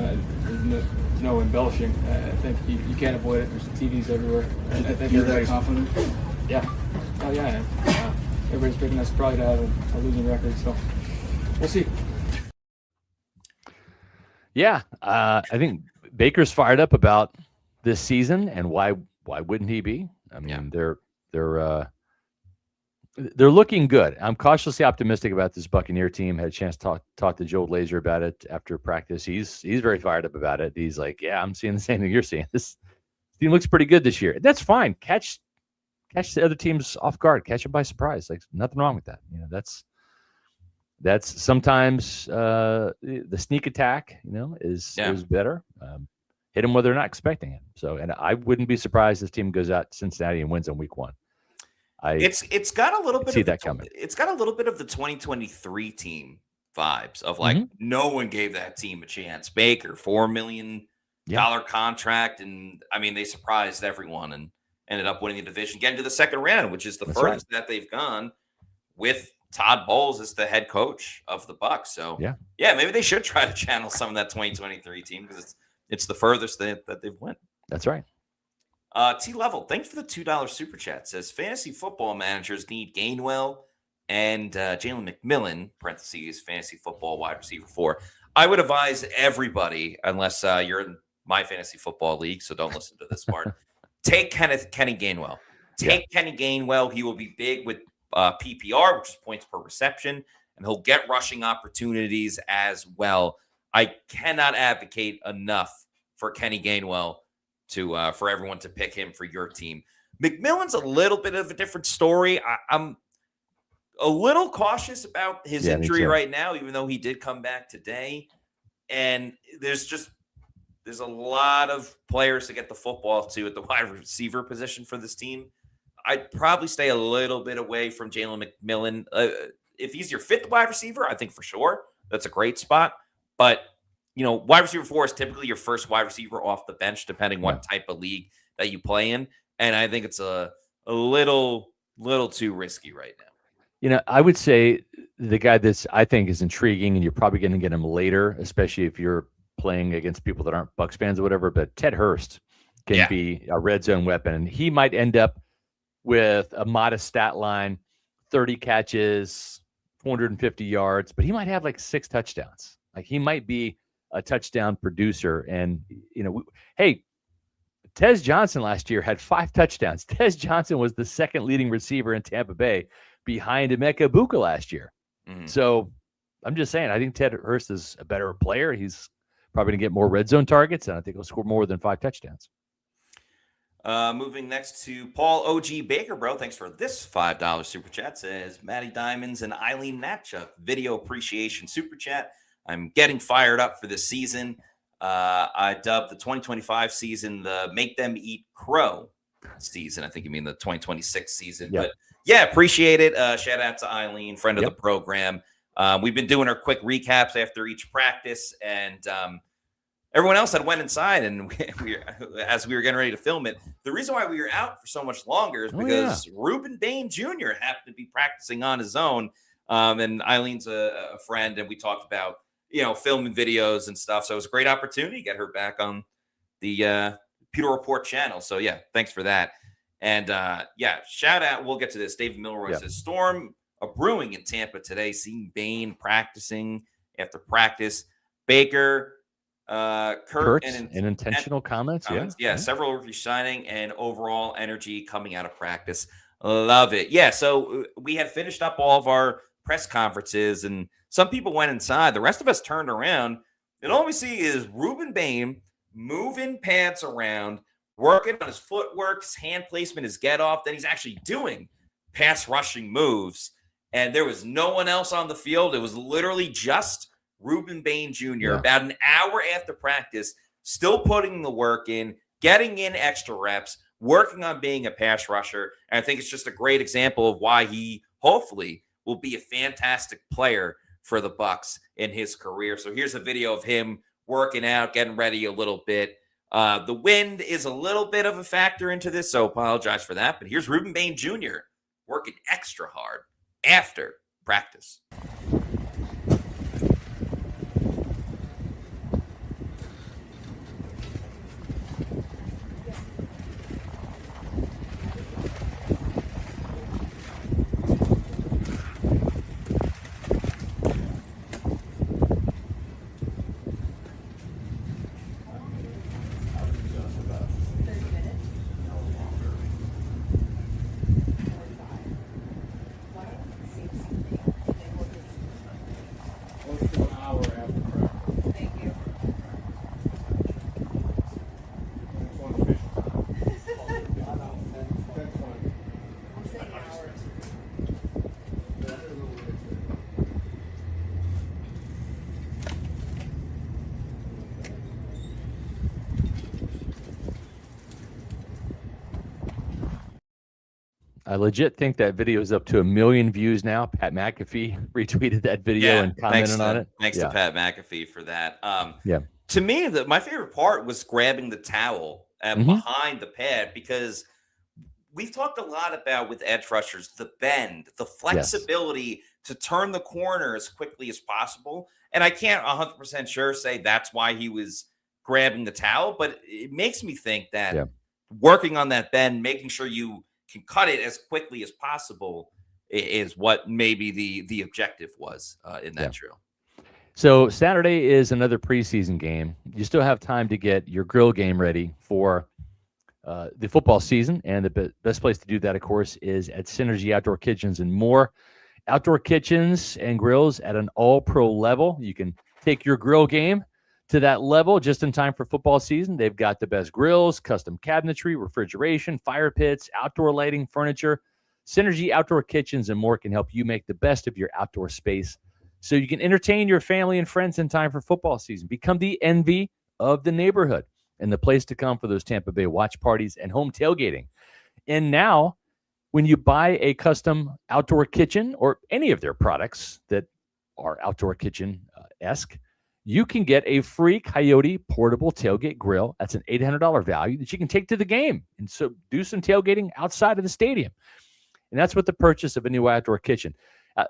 embellishing. I think you can't avoid it. There's TVs everywhere. I think you're that confident. Yeah. Oh yeah. I am. Everybody's picking us probably to have a losing record, so we'll see. Yeah, I think Baker's fired up about this season, and why wouldn't he be? I mean, they're looking good. I'm cautiously optimistic about this Buccaneer team. Had a chance to talk to Joe Laser about it after practice. He's very fired up about it. He's like, yeah, I'm seeing the same thing you're seeing. This team looks pretty good this year. That's fine. Catch the other teams off guard. Catch them by surprise. Like, nothing wrong with that. That's sometimes the sneak attack, is better. Hit them where they're not expecting it. So, and I wouldn't be surprised if this team goes out to Cincinnati and wins on week 1. It's got a little bit of that coming. It's got a little bit of the 2023 team vibes of like no one gave that team a chance. Baker, $4 million contract, and I mean they surprised everyone and ended up winning the division, getting to the second round, which is the furthest that they've gone with Todd Bowles as the head coach of the Bucs. So yeah, maybe they should try to channel some of that 2023 team because it's the furthest that they've went. That's right. T-Level, thanks for the $2 super chat. Says fantasy football managers need Gainwell and Jalen McMillan, parentheses, fantasy football wide receiver 4. I would advise everybody, unless you're in my fantasy football league, so don't listen to this part, take Kenny Gainwell. Take Kenny Gainwell. He will be big with PPR, which is points per reception, and he'll get rushing opportunities as well. I cannot advocate enough for Kenny Gainwell for everyone to pick him for your team. McMillan's a little bit of a different story. I'm a little cautious about his injury right now, even though he did come back today. And there's a lot of players to get the football to at the wide receiver position for this team. I'd probably stay a little bit away from Jalen McMillan. If he's your 5th wide receiver, I think for sure that's a great spot. But wide receiver 4 is typically your first wide receiver off the bench, depending what type of league that you play in. And I think it's a little too risky right now. I would say the guy I think is intriguing, and you're probably going to get him later, especially if you're playing against people that aren't Bucs fans or whatever. But Ted Hurst can be a red zone weapon, and he might end up with a modest stat line, 30 catches, 450 yards, but he might have like 6 touchdowns. Like, he might be a touchdown producer. And, hey, Tez Johnson last year had 5 touchdowns. Tez Johnson was the 2nd leading receiver in Tampa Bay behind Emeka Buka last year. So I'm just saying, I think Ted Hurst is a better player. He's probably going to get more red zone targets, and I think he'll score more than 5 touchdowns. Moving next to Paul O.G. Baker, bro. Thanks for this $5 super chat. Says Matty Diamonds and Eileen Natchuk video appreciation super chat. I'm getting fired up for this season. I dubbed the 2025 season the Make Them Eat Crow season. I think you mean the 2026 season. But yeah, appreciate it. Shout out to Eileen, friend of the program. We've been doing our quick recaps after each practice, and everyone else had went inside, and as we were getting ready to film it, the reason why we were out for so much longer is because Ruben Bain Jr. happened to be practicing on his own, and Eileen's a friend, and we talked about filming videos and stuff. So it was a great opportunity to get her back on the Pewter Report channel. So yeah, thanks for that. And shout out. We'll get to this. David Milroy says storm brewing in Tampa today. Seeing Bain practicing after practice. Baker. Kurt and intentional comments. Several rookie signing and overall energy coming out of practice. Love it. So we had finished up all of our press conferences, and some people went inside. The rest of us turned around, and all we see is Ruben Bain moving pants around, working on his footwork, his hand placement, his get off. Then he's actually doing pass rushing moves, and there was no one else on the field. It was literally just Ruben Bain Jr. About an hour after practice, still putting the work in, getting in extra reps, working on being a pass rusher. And I think it's just a great example of why he hopefully will be a fantastic player for the Bucs in his career. So here's a video of him working out, getting ready a little bit. The wind is a little bit of a factor into this, so apologize for that. But here's Ruben Bain Jr. working extra hard after practice. I legit think that video is up to 1 million views now. Pat McAfee retweeted that video and commented on it. Thanks to Pat McAfee for that. Yeah. To me, my favorite part was grabbing the towel behind the pad, because we've talked a lot about with edge rushers, the bend, the flexibility to turn the corner as quickly as possible. And I can't 100% sure say that's why he was grabbing the towel, but it makes me think that working on that bend, making sure you can cut it as quickly as possible is what maybe the objective was in that drill. So Saturday is another preseason game. You still have time to get your grill game ready for the football season, and the best place to do that, of course, is at Synergy Outdoor Kitchens and More. Outdoor kitchens and grills at an all-pro level. You can take your grill game to that level just in time for football season. They've got the best grills, custom cabinetry, refrigeration, fire pits, outdoor lighting, furniture. Synergy Outdoor Kitchens and More can help you make the best of your outdoor space so you can entertain your family and friends in time for football season. Become the envy of the neighborhood and the place to come for those Tampa Bay watch parties and home tailgating. And now, when you buy a custom outdoor kitchen or any of their products that are outdoor kitchen-esque, you can get a free Coyote portable tailgate grill. That's an $800 value that you can take to the game and so do some tailgating outside of the stadium. And that's with the purchase of a new outdoor kitchen.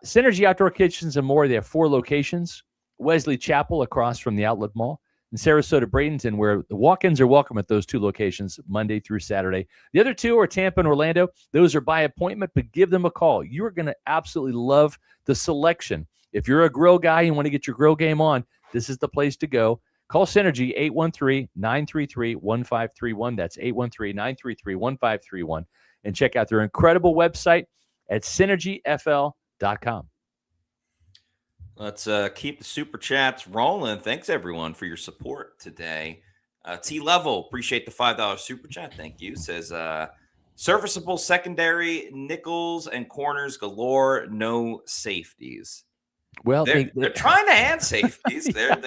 Synergy Outdoor Kitchens and More, they have 4 locations. Wesley Chapel across from the Outlet Mall, and Sarasota Bradenton, where the walk-ins are welcome at those 2 locations Monday through Saturday. The other 2 are Tampa and Orlando. Those are by appointment, but give them a call. You are going to absolutely love the selection. If you're a grill guy and want to get your grill game on, this is the place to go. Call Synergy 813-933-1531. That's 813-933-1531. And check out their incredible website at synergyfl.com. Let's keep the super chats rolling. Thanks, everyone, for your support today. T-Level, appreciate the $5 super chat. Thank you. Says, serviceable secondary, nickels and corners galore, no safeties. Well, they're trying to hand safeties. They're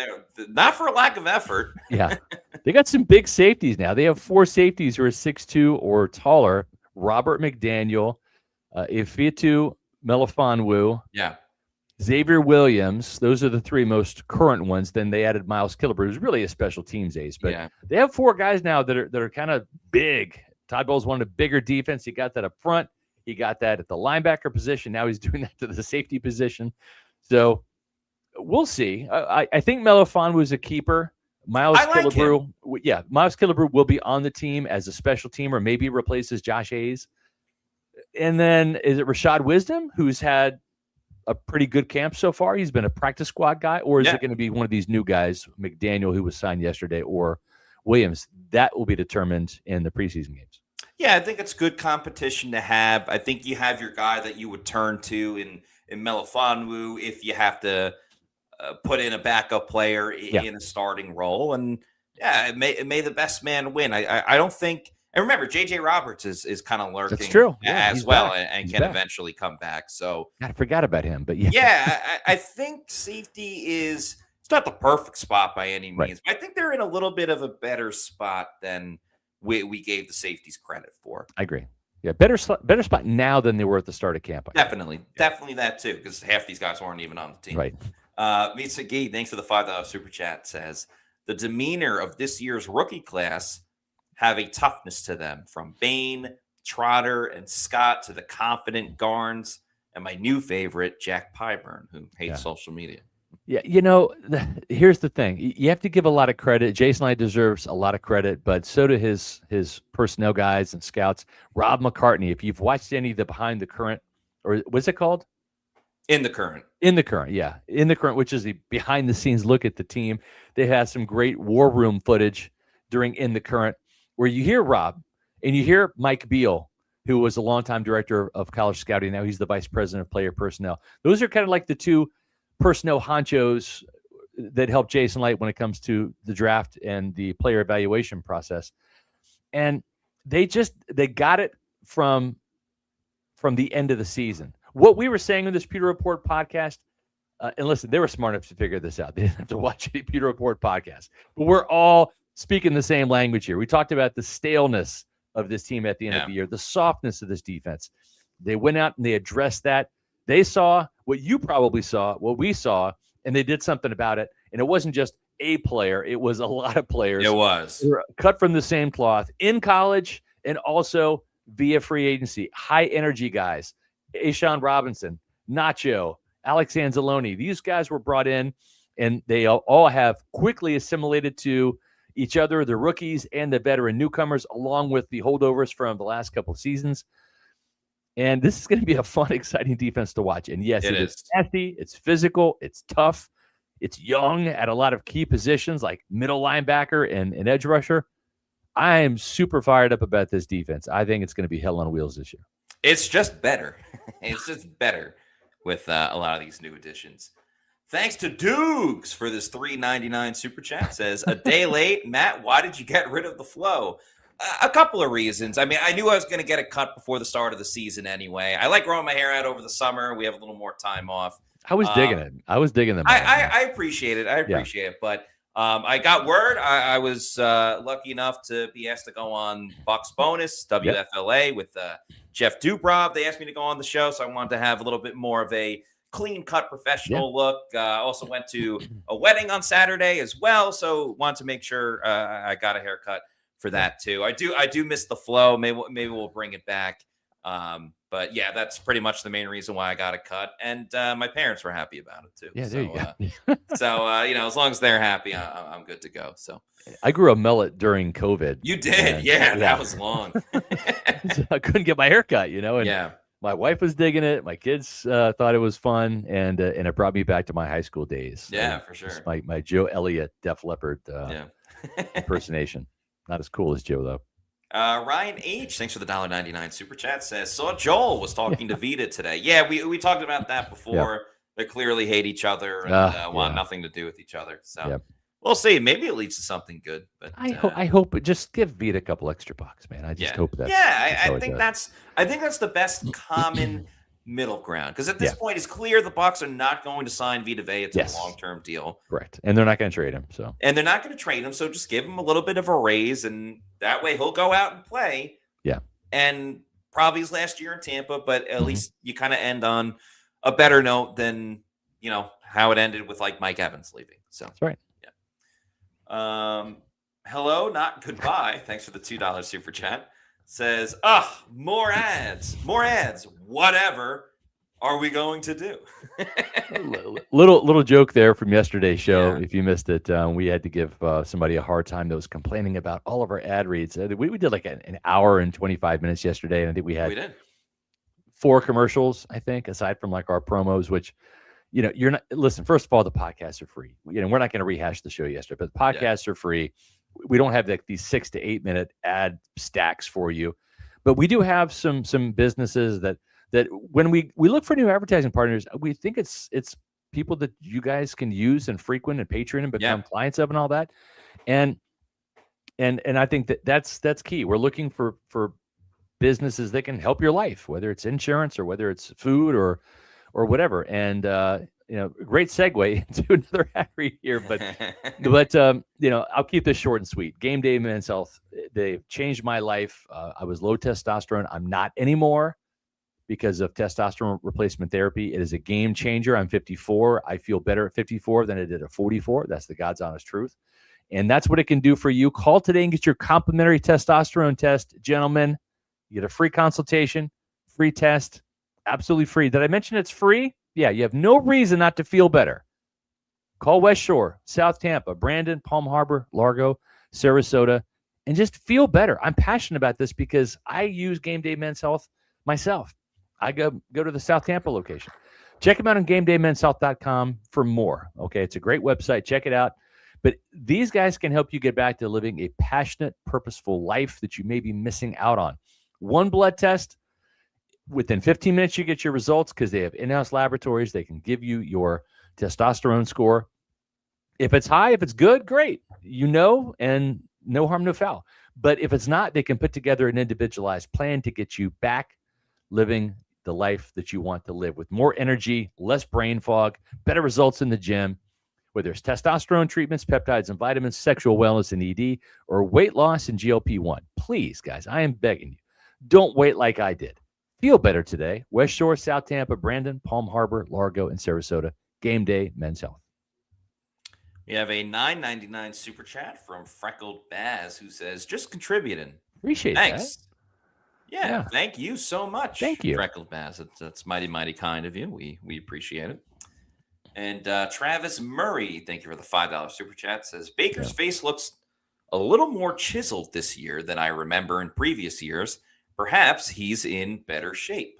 not for a lack of effort. Yeah. They got some big safeties now. They have 4 safeties who are 6'2" or taller. Robert McDaniel, Ifeatu Melifonwu. Yeah. Xavier Williams, those are the 3 most current ones. Then they added Miles Killebrew, who's really a special teams ace. But they have 4 guys now that are kind of big. Todd Bowles wanted a bigger defense. He got that up front. He got that at the linebacker position. Now he's doing that to the safety position. So we'll see. I think Melifonwu is a keeper. Miles Killebrew, Miles Killebrew will be on the team as a special teamer, maybe replaces Josh Hayes. And then is it Rashad Wisdom, who's had a pretty good camp so far? He's been a practice squad guy, or is it going to be one of these new guys, McDaniel, who was signed yesterday, or Williams? That will be determined in the preseason games. Yeah, I think it's good competition to have. I think you have your guy that you would turn to in Melifonwu if you have to put in a backup player in a starting role. And it may the best man win. I don't think. And remember, J.J. Roberts is kind of lurking. That's true. As well, and can eventually come back. So I forgot about him, but I think safety is, it's not the perfect spot by any means, but I think they're in a little bit of a better spot than we gave the safeties credit for. I agree. Yeah, better spot now than they were at the start of camp. Definitely that too, because half these guys weren't even on the team. Right. Meet Gee, thanks for the $5 super chat. Says the demeanor of this year's rookie class have a toughness to them, from Bain, Trotter, and Scott to the confident Garnes, and my new favorite, Jack Pyburn, who hates social media. Yeah, here's the thing. You have to give a lot of credit. Jason Light deserves a lot of credit, but so do his personnel guys and scouts. Rob McCartney, if you've watched any of the Behind the Current, or what's it called? In the Current, yeah. In the Current, which is the behind-the-scenes look at the team. They had some great war room footage during In the Current, where you hear Rob and you hear Mike Beal, who was a longtime director of college scouting. Now he's the vice president of player personnel. Those are kind of like the 2 personnel honchos that help Jason Light when it comes to the draft and the player evaluation process. And they got it from the end of the season. What we were saying in this Pewter Report podcast, and listen, they were smart enough to figure this out. They didn't have to watch any Pewter Report podcast, but we're all speaking the same language here. We talked about the staleness of this team at the end of the year, the softness of this defense. They went out and they addressed that. They saw what you probably saw, what we saw, and they did something about it. And it wasn't just a player. It was a lot of players. It was. Who were cut from the same cloth in college and also via free agency. High energy guys. Ashawn Robinson, Nacho, Alex Anzalone. These guys were brought in, and they all have quickly assimilated to each other, the rookies and the veteran newcomers, along with the holdovers from the last couple of seasons. And this is going to be a fun, exciting defense to watch. And yes, it is nasty. It's physical. It's tough. It's young at a lot of key positions like middle linebacker and edge rusher. I am super fired up about this defense. I think it's going to be hell on wheels this year. It's just better. It's just better with a lot of these new additions. Thanks to Dukes for this $3.99 super chat. Says, a day late. Matt, why did you get rid of the flow? A couple of reasons. I mean, I knew I was going to get a cut before the start of the season anyway. I like growing my hair out over the summer. We have a little more time off. I was digging it. I was digging them. I appreciate it. I appreciate it. But I got word. I was lucky enough to be asked to go on Bucs Bonus, WFLA, with Jeff Dubrov. They asked me to go on the show, so I wanted to have a little bit more of a clean-cut professional look. Also went to a wedding on Saturday as well, so wanted to make sure I got a haircut for that too. I do miss the flow. Maybe we'll bring it back. But yeah, that's pretty much the main reason why I got a cut, and my parents were happy about it too. Yeah, there you go. So as long as they're happy, I'm good to go. So I grew a mullet during COVID. You did, yeah. That was long. So I couldn't get my hair cut, and my wife was digging it. My kids thought it was fun, and it brought me back to my high school days. Yeah, for sure. My Joe Elliott Def Leppard impersonation. Not as cool as Joe though. Ryan H, thanks for the $1.99 super chat, says, saw Joel was talking to Vita today. Yeah, we talked about that before. They clearly hate each other and want nothing to do with each other. So we'll see. Maybe it leads to something good. But I hope it just give Vita a couple extra bucks, man. I just hope that. Yeah, I think that's the best common middle ground, because at this point it's clear the Bucs are not going to sign Vita Vea to a long-term deal. Correct. And they're not going to trade him. And they're not going to trade him, so just give him a little bit of a raise, and that way he'll go out and play. Yeah. And probably his last year in Tampa, but at least you kind of end on a better note than, how it ended with like Mike Evans leaving. So that's right. Yeah. Hello, not goodbye. Thanks for the $2 super chat. Says, more ads. Whatever are we going to do? little joke there from yesterday's show. If you missed it, we had to give somebody a hard time that was complaining about all of our ad reads. We did like an hour and 25 minutes yesterday, and I think we had 4 commercials, I think, aside from like our promos, which, you're not, listen, first of all, the podcasts are free. We're not going to rehash the show yesterday, but the podcasts are free. We don't have like these 6 to 8 minute ad stacks for you, but we do have some businesses that when we look for new advertising partners, we think it's people that you guys can use and frequent and Patreon and become clients of and all that. And I think that's key. We're looking for businesses that can help your life, whether it's insurance or whether it's food or whatever. And great segue into another ad read here, but I'll keep this short and sweet. Game Day Men's Health, they've changed my life. I was low testosterone. I'm not anymore because of testosterone replacement therapy. It is a game changer. I'm 54. I feel better at 54 than I did at 44. That's the God's honest truth. And that's what it can do for you. Call today and get your complimentary testosterone test. Gentlemen, you get a free consultation, free test, absolutely free. Did I mention it's free? Yeah, you have no reason not to feel better. Call West Shore, South Tampa, Brandon, Palm Harbor, Largo, Sarasota, and just feel better. I'm passionate about this because I use Game Day Men's Health myself. I go to the South Tampa location. Check them out on GameDayMen'sHealth.com for more. Okay, it's a great website. Check it out. But these guys can help you get back to living a passionate, purposeful life that you may be missing out on. One blood test. Within 15 minutes, you get your results because they have in-house laboratories. They can give you your testosterone score. If it's high, if it's good, great. And no harm, no foul. But if it's not, they can put together an individualized plan to get you back living the life that you want to live with more energy, less brain fog, better results in the gym, whether it's testosterone treatments, peptides and vitamins, sexual wellness and ED, or weight loss and GLP-1. Please, guys, I am begging you, don't wait like I did. Feel better today. West Shore, South Tampa, Brandon, Palm Harbor, Largo, and Sarasota. Game day, Men's Health. We have a $9.99 super chat from Freckled Baz who says, just contributing. Appreciate Thanks. that. Yeah, thank you so much. Thank you. Freckled Baz. That's mighty, mighty kind of you. We appreciate it. And Travis Murray, thank you for the $5 super chat, says, Baker's face looks a little more chiseled this year than I remember in previous years. Perhaps he's in better shape.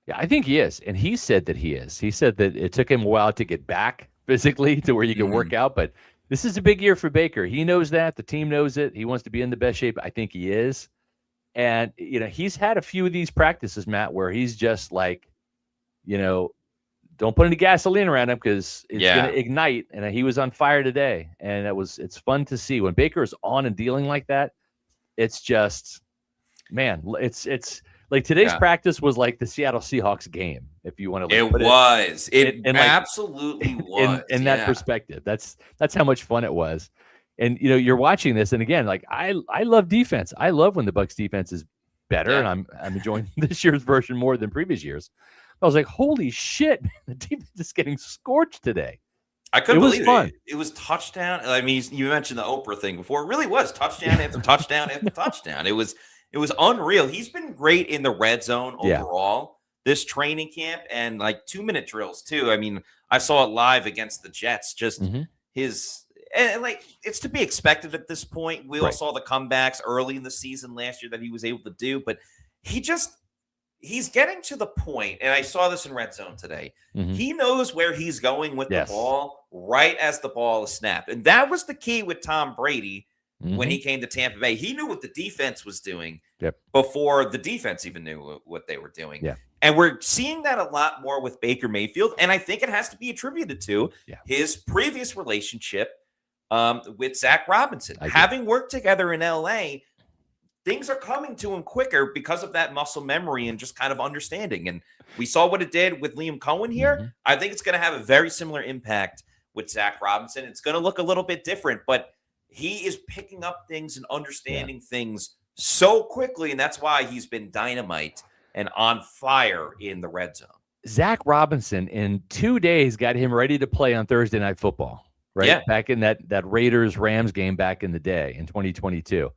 Yeah, I think he is. And he said that he is. He said that it took him a while to get back physically to where you can work out. But this is a big year for Baker. He knows that. The team knows it. He wants to be in the best shape. I think he is. And, he's had a few of these practices, Matt, where he's just like, don't put any gasoline around him because it's going to ignite. And he was on fire today. And it's fun to see. When Baker is on and dealing like that, it's just, man, it's like today's practice was like the Seattle Seahawks game, if you want to. It absolutely was. In that perspective, that's how much fun it was. And, you're watching this. And again, like I love defense. I love when the Bucs defense is better. And I'm enjoying this year's version more than previous years. I was like, holy shit, the defense is getting scorched today. I couldn't believe it. It was touchdown. I mean, you mentioned the Oprah thing before. It really was touchdown after touchdown after touchdown. It was unreal. He's been great in the red zone overall this training camp, and like 2-minute drills too. I mean, I saw it live against the Jets. Just and like it's to be expected at this point. We all saw the comebacks early in the season last year that he was able to do, but he's getting to the point, and I saw this in red zone today. He knows where he's going with the ball right as the ball is snapped. And that was the key with Tom Brady when he came to Tampa Bay. He knew what the defense was doing before the defense even knew what they were doing. And we're seeing that a lot more with Baker Mayfield. And I think it has to be attributed to his previous relationship with Zach Robinson. Having worked together in L.A., things are coming to him quicker because of that muscle memory and just kind of understanding. And we saw what it did with Liam Cohen here. I think it's going to have a very similar impact with Zach Robinson. It's going to look a little bit different, but he is picking up things and understanding things so quickly, and that's why he's been dynamite and on fire in the red zone. Zach Robinson in 2 days got him ready to play on Thursday Night Football, right? Yeah. Back in that Raiders-Rams game back in the day in 2022.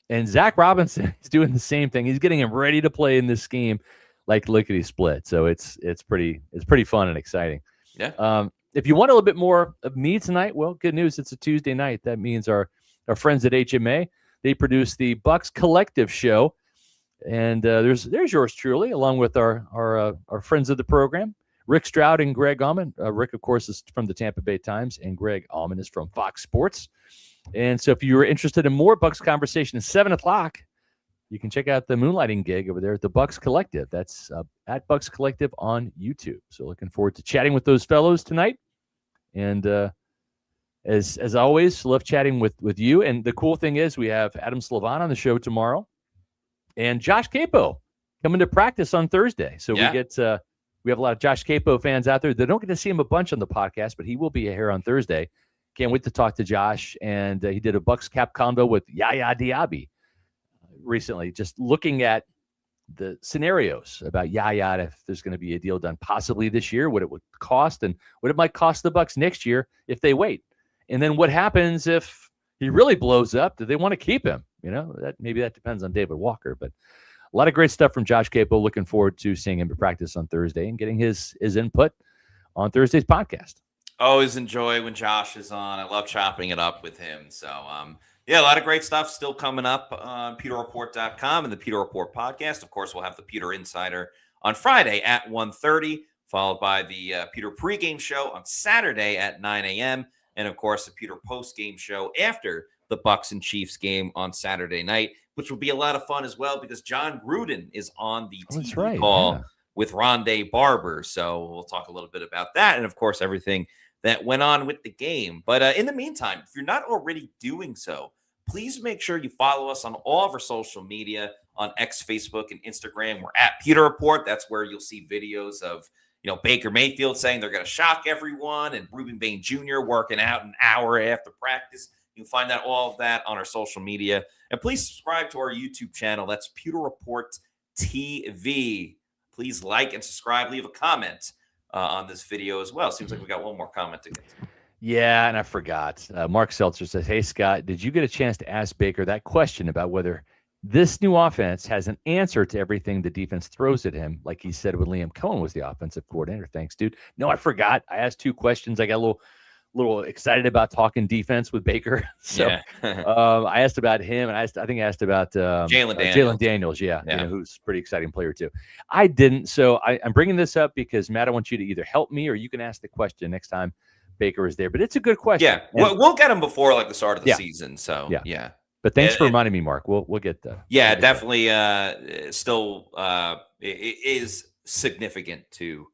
And Zach Robinson is doing the same thing. He's getting him ready to play in this scheme like lickety split. So it's pretty fun and exciting. Yeah. If you want a little bit more of me tonight, well, good news. It's a Tuesday night. That means our friends at HMA, they produce the Bucs Collective Show. And there's yours truly, along with our friends of the program, Rick Stroud and Greg Allman. Rick, of course, is from the Tampa Bay Times, and Greg Allman is from Fox Sports. And so if you're interested in more Bucs conversation at 7 o'clock, you can check out the moonlighting gig over there at the Bucs Collective. That's at Bucs Collective on YouTube. So looking forward to chatting with those fellows tonight. And as always, love chatting with you. And the cool thing is we have Adam Slavon on the show tomorrow and Josh Capo coming to practice on Thursday. So we have a lot of Josh Capo fans out there that don't get to see him a bunch on the podcast, but he will be here on Thursday. Can't wait to talk to Josh. And he did a Bucs cap convo with Yaya Diaby recently, just looking at the scenarios about Yaya, if there's going to be a deal done possibly this year, what it would cost and what it might cost the Bucs next year if they wait. And then what happens if he really blows up? Do they want to keep him? Maybe that depends on David Walker, but a lot of great stuff from Josh Capo. Looking forward to seeing him to practice on Thursday and getting his input on Thursday's podcast. Always enjoy when Josh is on. I love chopping it up with him. So, a lot of great stuff still coming up on PewterReport.com and the Pewter Report podcast. Of course, we'll have the Pewter Insider on Friday at 1:30, followed by the Pewter pregame show on Saturday at 9 a.m., and, of course, the Pewter postgame show after the Bucs and Chiefs game on Saturday night, which will be a lot of fun as well because John Gruden is on the TV call with Rondé Barber. So we'll talk a little bit about that and, of course, everything that went on with the game. But in the meantime, if you're not already doing so, please make sure you follow us on all of our social media on X, Facebook, and Instagram. We're at Pewter Report. That's where you'll see videos of, Baker Mayfield saying they're going to shock everyone and Reuben Bain Jr. working out an hour after practice. You can find out all of that on our social media. And please subscribe to our YouTube channel. That's Pewter Report Please like and subscribe. Leave a comment on this video as well. Seems like we got one more comment to get to. Yeah, and I forgot. Mark Seltzer says, "Hey, Scott, did you get a chance to ask Baker that question about whether this new offense has an answer to everything the defense throws at him, like he said when Liam Cohen was the offensive coordinator?" Thanks, dude. No, I forgot. I asked 2 questions. I got a little excited about talking defense with Baker. So I asked about him, and I think I asked about Jalen Daniels. Yeah. You know, who's a pretty exciting player too. I didn't. So I'm bringing this up because, Matt, I want you to either help me or you can ask the question next time Baker is there. But it's a good question. Yeah, we'll get him before like the start of the season. So yeah. But thanks for reminding me, Mark. We'll get the definitely. Still, it is significant to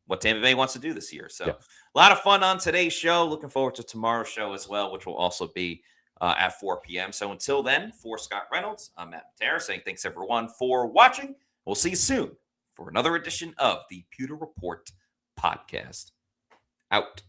what Tampa Bay wants to do this year. So a lot of fun on today's show. Looking forward to tomorrow's show as well, which will also be at 4 p.m. So until then, for Scott Reynolds, I'm Matt Matera saying thanks everyone for watching. We'll see you soon for another edition of the Pewter Report podcast. Out.